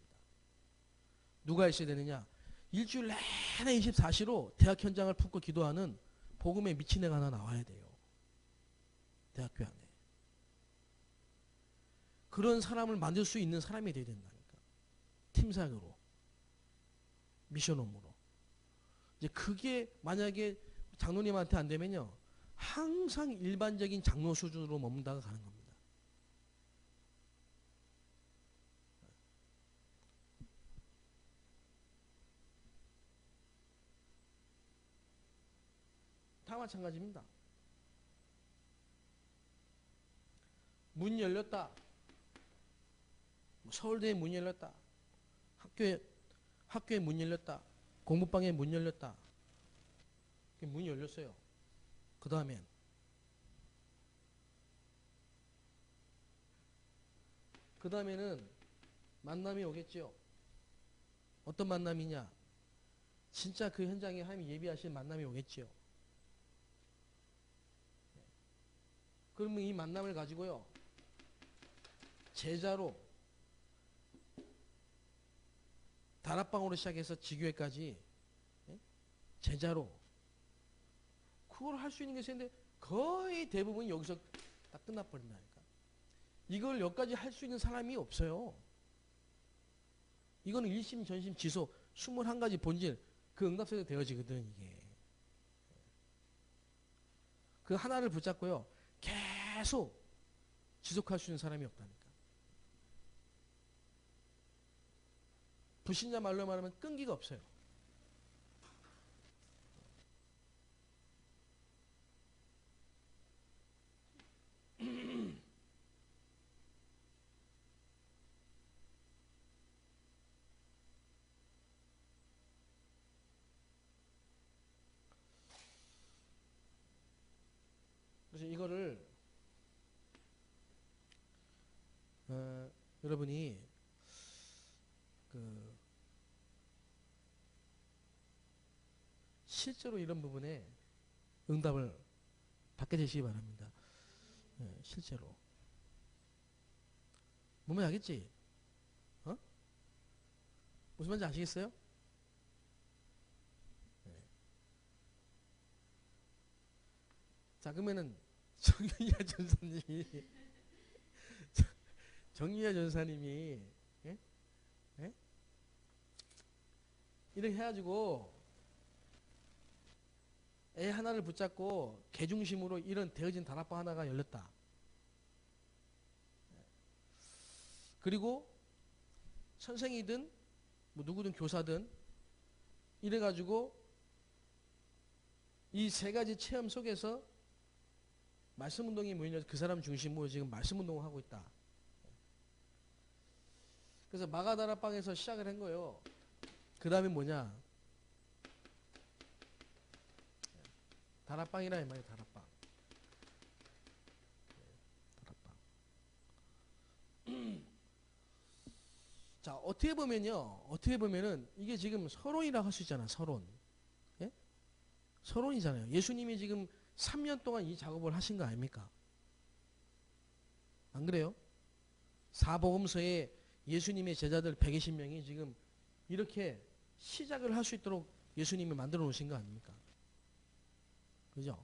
누가 있어야 되느냐? 일주일 내내 24시로 대학 현장을 품고 기도하는 복음에 미친 애가 하나 나와야 돼요. 대학교 안에. 그런 사람을 만들 수 있는 사람이 돼야 된다니까. 팀사역으로. 미션 업무로. 이제 그게 만약에 장로님한테 안 되면요. 항상 일반적인 장로 수준으로 머문다가 가는 겁니다. 다 마찬가지입니다. 문 열렸다. 서울대에 문 열렸다. 학교에 문 열렸다. 공부방에 문 열렸다. 문이 열렸어요. 그 다음에는 만남이 오겠죠. 어떤 만남이냐? 진짜 그 현장에 하나님이 예비하신 만남이 오겠죠. 그러면 이 만남을 가지고요. 제자로 다락방으로 시작해서 지교회까지 제자로 그걸 할 수 있는 게 있는데 거의 대부분 여기서 딱 끝나버린다니까. 이걸 여기까지 할 수 있는 사람이 없어요. 이거는 일심 전심 지소 21가지 본질 그 응답세가 되어지거든 이게. 그 하나를 붙잡고요. 계속 지속할 수 있는 사람이 없다니까. 불신자 말로 말하면 끈기가 없어요. 그래서 이거를 여러분이 실제로 이런 부분에 응답을 받게 되시기 바랍니다. 실제로. 뭔지 알겠지? 무슨 말인지 아시겠어요? 자, 그러면은 정유야 전사님이 이렇게 해가지고 애 하나를 붙잡고 개 중심으로 이런 되어진 다락방 하나가 열렸다. 그리고 선생이든 뭐 누구든 교사든 이래가지고 이 세 가지 체험 속에서 말씀 운동이 모이면서 그 사람 중심으로 지금 말씀 운동을 하고 있다. 그래서 마가다락방에서 시작을 한 거예요. 그 다음에 뭐냐? 다락방이라 이 말이에요. 다락방. 자, 어떻게 보면은 이게 지금 서론이라고 할 수 있잖아. 서론. 예? 서론이잖아요. 예수님이 지금 3년 동안 이 작업을 하신 거 아닙니까? 안 그래요? 사복음서에 예수님의 제자들 120명이 지금 이렇게 시작을 할 수 있도록 예수님이 만들어 놓으신 거 아닙니까? 그죠?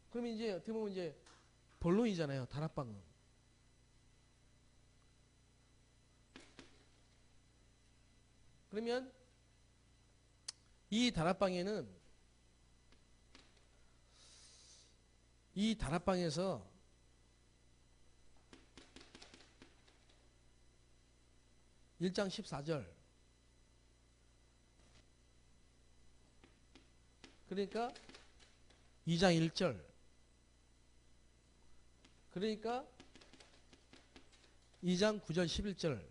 그러면 이제 어떻게 보면 이제 본론이잖아요. 다락방은. 그러면 이 다락방에서 (1장 14절) 그러니까 2장 1절 그러니까 2장 9절 11절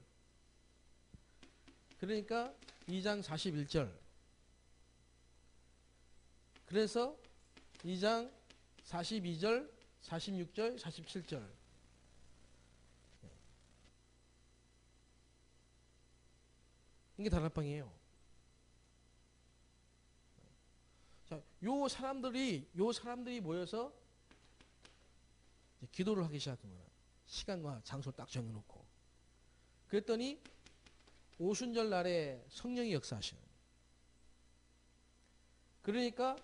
그러니까 2장 41절 그래서 2장 42절 46절, 47절. 이게 다락방이에요. 자, 요 사람들이 모여서 기도를 하기 시작한 거야. 시간과 장소 딱 정해놓고. 그랬더니 오순절 날에 성령이 역사하시는 거예요. 그러니까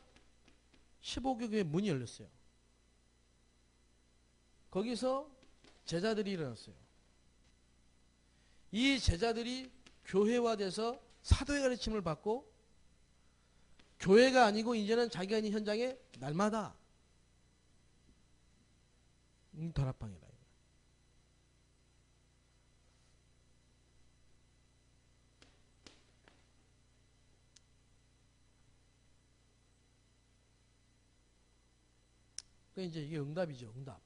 15교구의 문이 열렸어요. 거기서 제자들이 일어났어요. 이 제자들이 교회화돼서 사도의 가르침을 받고 교회가 아니고 이제는 자기가 있는 현장에 날마다 다락방이다. 그 이제 이게 응답이죠. 응답.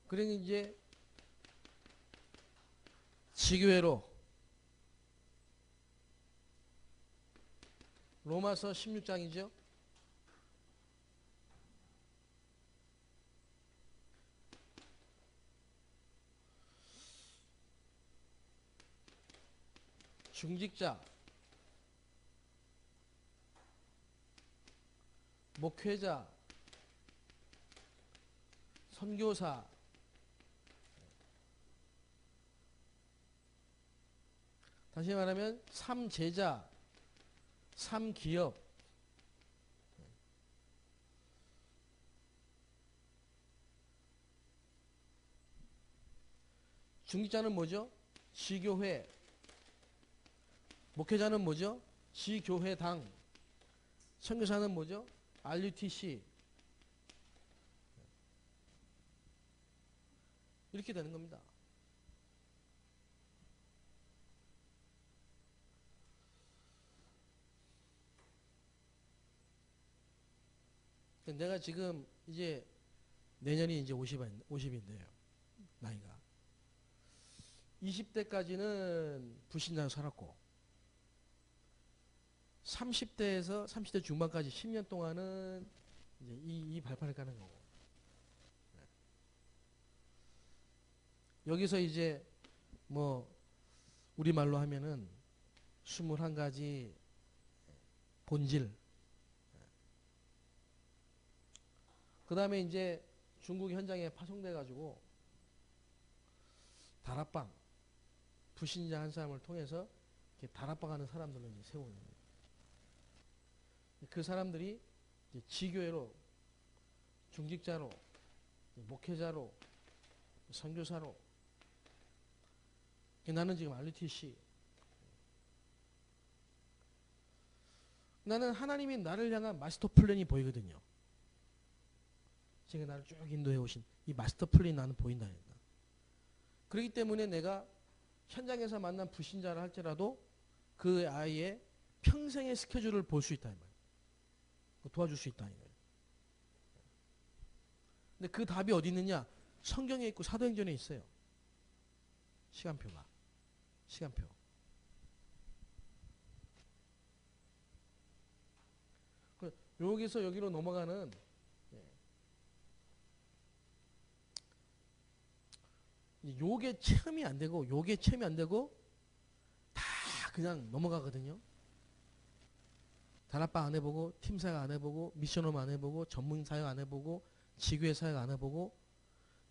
그러니 이제 지교회로 로마서 16장이죠. 중직자, 목회자, 선교사, 다시 말하면 3제자, 3기업, 중직자는 뭐죠? 지교회, 목회자는 뭐죠? 지교회당, 선교사는 뭐죠? RUTC. 이렇게 되는 겁니다. 내가 지금 이제 내년이 이제 50인데요. 나이가. 20대까지는 불신자로 살았고 30대 중반까지 10년 동안은 이제 이 발판을 까는 거고. 여기서 이제 뭐 우리말로 하면은 21가지 본질. 그 다음에 이제 중국 현장에 파송돼 가지고 다락방, 불신자 한 사람을 통해서 이렇게 다락방 하는 사람들을 이제 세우는 거예요. 그 사람들이 이제 지교회로, 중직자로, 목회자로, 선교사로. 나는 지금 RUTC. 나는 하나님이 나를 향한 마스터 플랜이 보이거든요. 지금 나를 쭉 인도해 오신 이 마스터 플랜이 나는 보인다니까. 그렇기 때문에 내가 현장에서 만난 불신자를 할지라도 그 아이의 평생의 스케줄을 볼 수 있다. 도와줄 수 있다. 근데 그 답이 어디 있느냐? 성경에 있고 사도행전에 있어요. 시간표. 여기서 여기로 넘어가는 요게 체험이 안 되고 다 그냥 넘어가거든요. 다락방 안 해보고 팀사역 안 해보고 미션홈 안 해보고 전문 사역 안 해보고 지교회 사역 안 해보고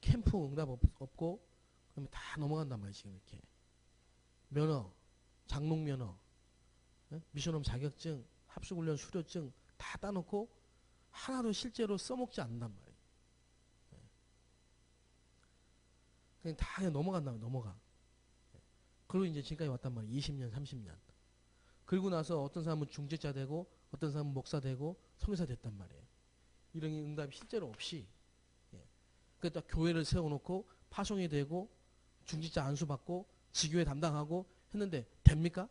캠프 응답 없고 그러면 다 넘어간단 말이에요. 지금 이렇게 면허, 장롱 면허, 미션홈 자격증, 합숙훈련 수료증 다 따놓고 하나도 실제로 써먹지 않는단 말이에요. 그냥 다 그냥 넘어가. 그리고 이제 지금까지 왔단 말이에요. 20년, 30년. 그리고 나서 어떤 사람은 중직자 되고 어떤 사람은 목사 되고 선교사 됐단 말이에요. 이런 응답이 실제로 없이. 그러니까 교회를 세워놓고 파송이 되고 중직자 안수받고 지교회 담당하고 했는데 됩니까?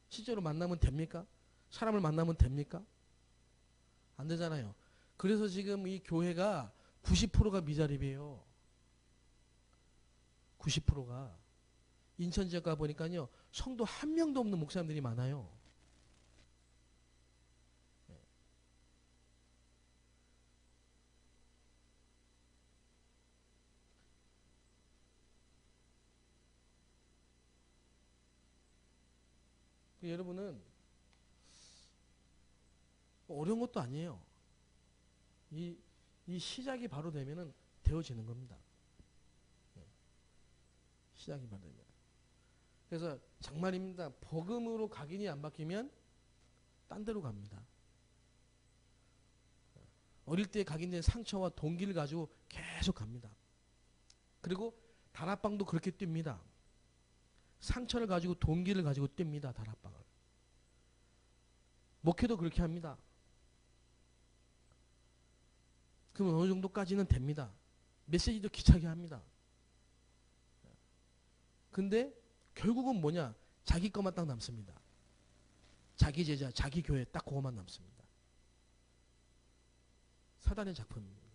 실제로 만나면 됩니까? 사람을 만나면 됩니까? 안 되잖아요. 그래서 지금 이 교회가 90%가 미자립이에요. 90%가. 인천 지역 가 보니까요. 성도 한 명도 없는 목사님들이 많아요. 여러분은 어려운 것도 아니에요. 이 시작이 바로 되면은 되어지는 겁니다. 시작이 바로 되면. 그래서 정말입니다. 복음으로 각인이 안 바뀌면 딴 데로 갑니다. 어릴 때 각인된 상처와 동기를 가지고 계속 갑니다. 그리고 다락방도 그렇게 뜁니다. 상처를 가지고 동기를 가지고 뜁니다. 다락방을. 목회도 그렇게 합니다. 그러면 어느 정도까지는 됩니다. 메시지도 기차게 합니다. 근데 결국은 뭐냐? 자기 것만 딱 남습니다. 자기 제자, 자기 교회 딱 그것만 남습니다. 사단의 작품입니다.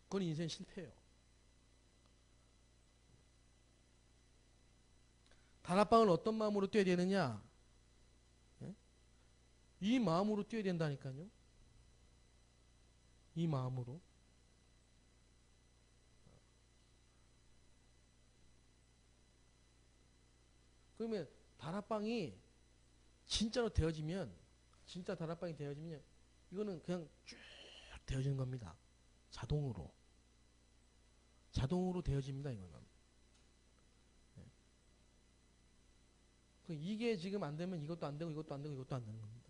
그건 인생 실패예요. 다락방을 어떤 마음으로 뛰어야 되느냐? 이 마음으로 뛰어야 된다니까요. 이 마음으로. 그러면 다락방이 진짜로 되어지면, 진짜 다락방이 되어지면 이거는 그냥 쭉 되어지는 겁니다. 자동으로. 자동으로 되어집니다. 이거는. 이게 지금 안 되면 이것도 안 되고 이것도 안 되고 이것도 안 되는 겁니다.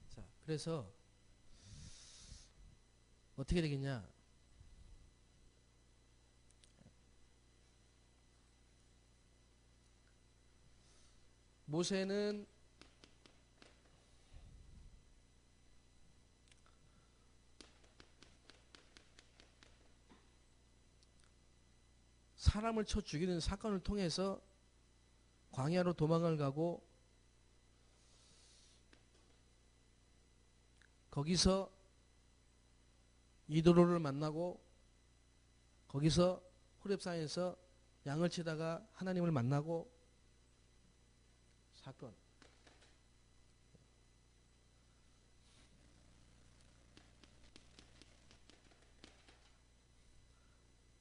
자, 그래서 어떻게 되겠냐? 모세는 사람을 쳐 죽이는 사건을 통해서 광야로 도망을 가고 거기서 이도로를 만나고 거기서 호렙산에서 양을 치다가 하나님을 만나고 사건.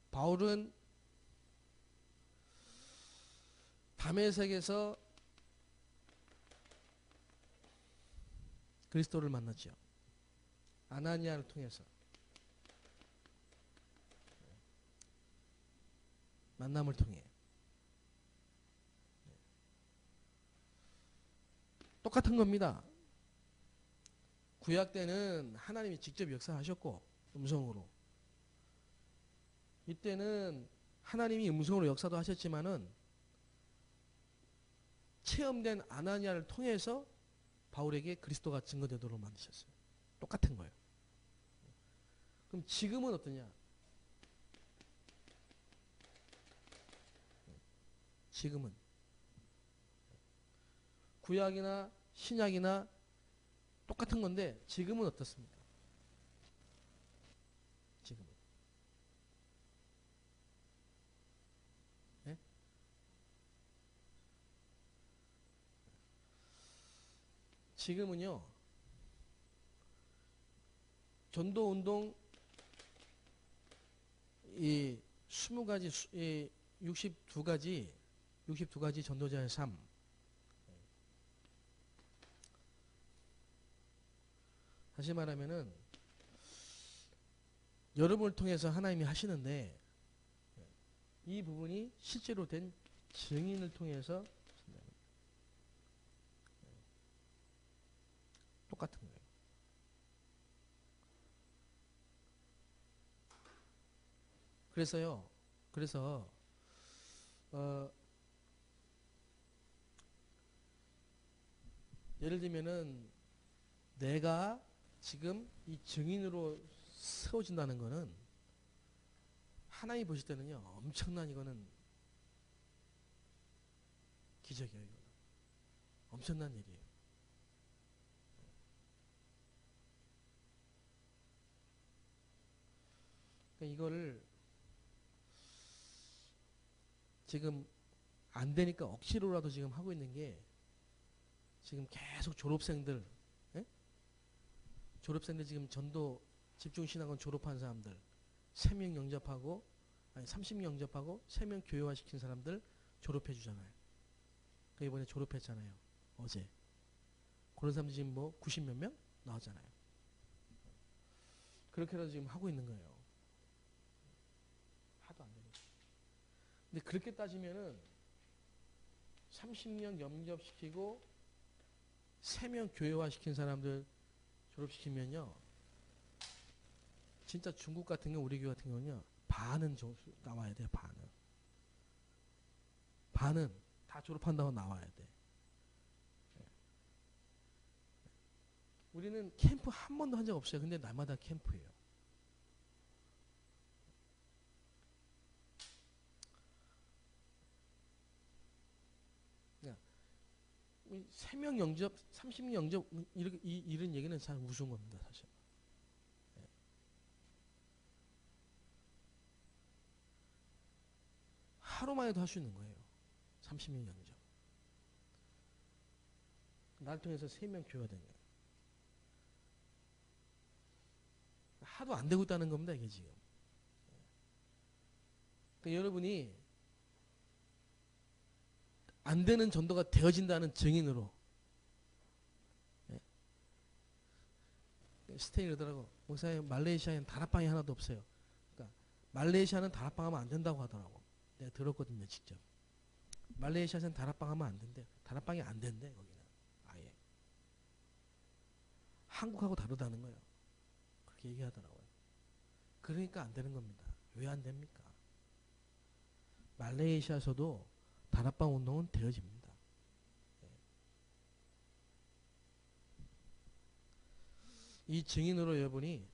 바울은 다메섹에서 그리스도를 만났죠. 아나니아를 통해서. 만남을 통해. 똑같은 겁니다. 구약 때는 하나님이 직접 역사하셨고 음성으로. 이때는 하나님이 음성으로 역사도 하셨지만은 체험된 아나니아를 통해서 바울에게 그리스도가 증거되도록 만드셨어요. 똑같은 거예요. 그럼 지금은 어떠냐? 지금은 구약이나 신약이나 똑같은 건데 지금은 어떻습니까? 지금은. 네? 지금은요. 전도운동 이 20가지 이 62가지 전도자의 삶. 다시 말하면은 여러분을 통해서 하나님이 하시는데 이 부분이 실제로 된 증인을 통해서 똑같은 거예요. 그래서 예를 들면은 내가 지금 이 증인으로 세워진다는 거는 하나님 보실 때는요 엄청난 이거는 기적이에요. 이거는. 엄청난 일이에요. 그러니까 이거를 지금 안 되니까 억지로라도 지금 하고 있는 게 지금 계속 졸업생들, 예? 졸업생들 지금 전도 집중신학원 졸업한 사람들 3명 영접하고 아니 30명 영접하고 3명 교회화시킨 사람들 졸업해 주잖아요. 그 이번에 졸업했잖아요. 어제. 그런 사람들 지금 뭐 90몇 명 나왔잖아요. 그렇게라도 지금 하고 있는 거예요. 하도 안 되니까. 근데 그렇게 따지면은 30명 영접시키고 3명 교회화시킨 사람들 졸업시키면요. 진짜 중국 같은 경우 우리 교회 같은 경우는요. 반은 나와야 돼요. 반은 다 졸업한다고 나와야 돼. 우리는 캠프 한 번도 한 적 없어요. 근데 날마다 캠프예요. 그러니까 3명 영접, 30명 영접 이런 얘기는 참 우스운 겁니다. 사실. 하루만에도 할 수 있는 거예요. 30명 영접. 날 통해서 3명 교회가 된 거예요. 하도 안 되고 있다는 겁니다. 이게 지금. 그러니까 여러분이 안 되는 전도가 되어진다는 증인으로 스테이 그러더라고. 목사님 말레이시아에는 다락방이 하나도 없어요. 그러니까 말레이시아는 다락방 하면 안 된다고 하더라고. 내가 들었거든요. 직접. 말레이시아에는 다락방 하면 안 된대. 다락방이 안 된대. 거기는. 아예. 한국하고 다르다는 거예요. 그렇게 얘기하더라고요. 그러니까 안 되는 겁니다. 왜 안 됩니까? 말레이시아에서도 다락방 운동은 되어집니다. 이 증인으로 여러분이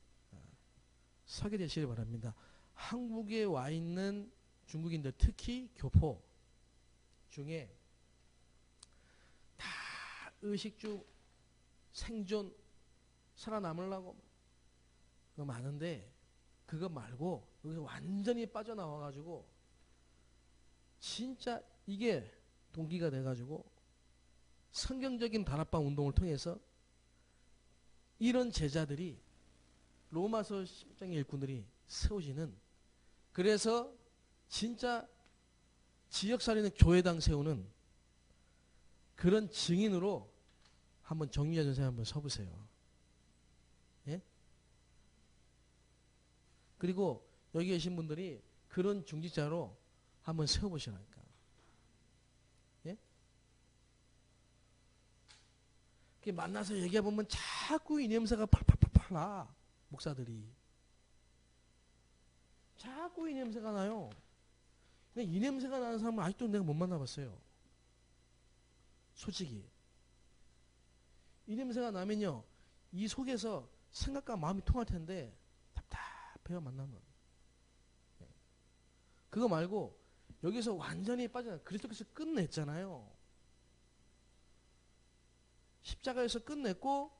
서게 되시길 바랍니다. 한국에 와 있는 중국인들 특히 교포 중에 다 의식주 생존 살아남으려고 그거 많은데 그거 말고 여기서 완전히 빠져나와 가지고 진짜 이게 동기가 돼 가지고 성경적인 다락방 운동을 통해서 이런 제자들이 로마서 10장의 일꾼들이 세워지는 그래서 진짜 지역살리는 교회당 세우는 그런 증인으로 한번 정유자 전사님 한번 서보세요. 예? 그리고 여기 계신 분들이 그런 중직자로 한번 세워보시라니까. 예? 만나서 얘기해보면 자꾸 이 냄새가 팔팔팔팔 나. 목사들이. 자꾸 이 냄새가 나요. 근데 이 냄새가 나는 사람은 아직도 내가 못 만나봤어요. 솔직히. 이 냄새가 나면요. 이 속에서 생각과 마음이 통할 텐데 답답해요. 만나면. 그거 말고 여기서 완전히 빠져나 그리스도께서 끝냈잖아요. 십자가에서 끝냈고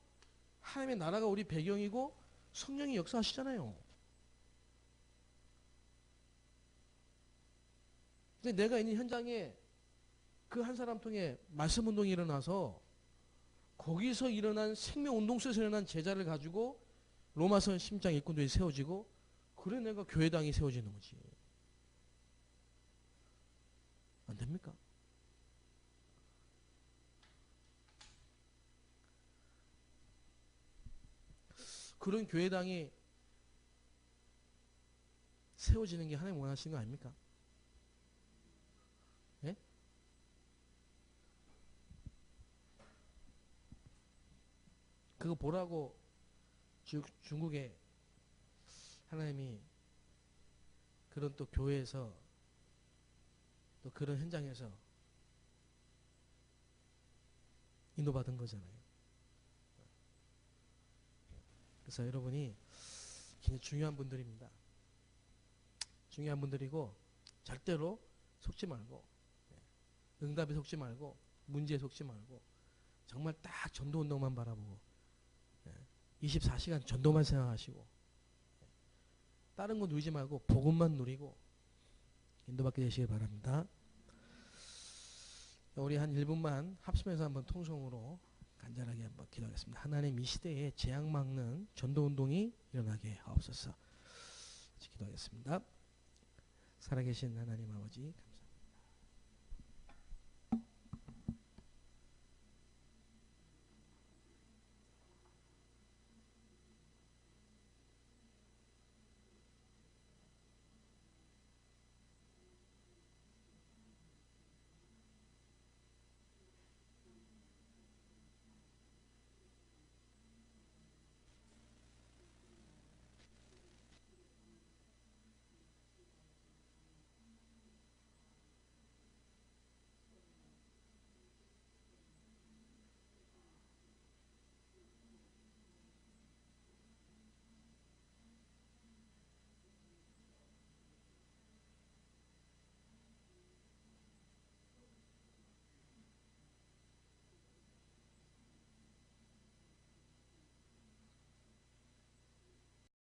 하나님의 나라가 우리 배경이고 성령이 역사하시잖아요. 근데 내가 있는 현장에 그 한 사람 통해 말씀 운동이 일어나서 거기서 일어난 생명운동 속에서 일어난 제자를 가지고 로마서 10장 일꾼들이 세워지고 그래 내가 교회당이 세워지는 거지. 안 됩니까? 그런 교회당이 세워지는 게 하나님 원하시는 거 아닙니까? 예? 그거 보라고 중국에 하나님이 그런 또 교회에서 또 그런 현장에서 인도받은 거잖아요. 그래서 여러분이 굉장히 중요한 분들입니다. 중요한 분들이고 절대로 속지 말고, 응답에 속지 말고, 문제에 속지 말고, 정말 딱 전도운동만 바라보고, 24시간 전도만 생각하시고, 다른 거 누리지 말고 복음만 누리고 인도받게 되시길 바랍니다. 우리 한 1분만 합심해서 한번 통성으로 간절하게 한번 기도하겠습니다. 하나님, 이 시대에 재앙 막는 전도운동이 일어나게 하옵소서. 기도하겠습니다. 살아계신 하나님 아버지,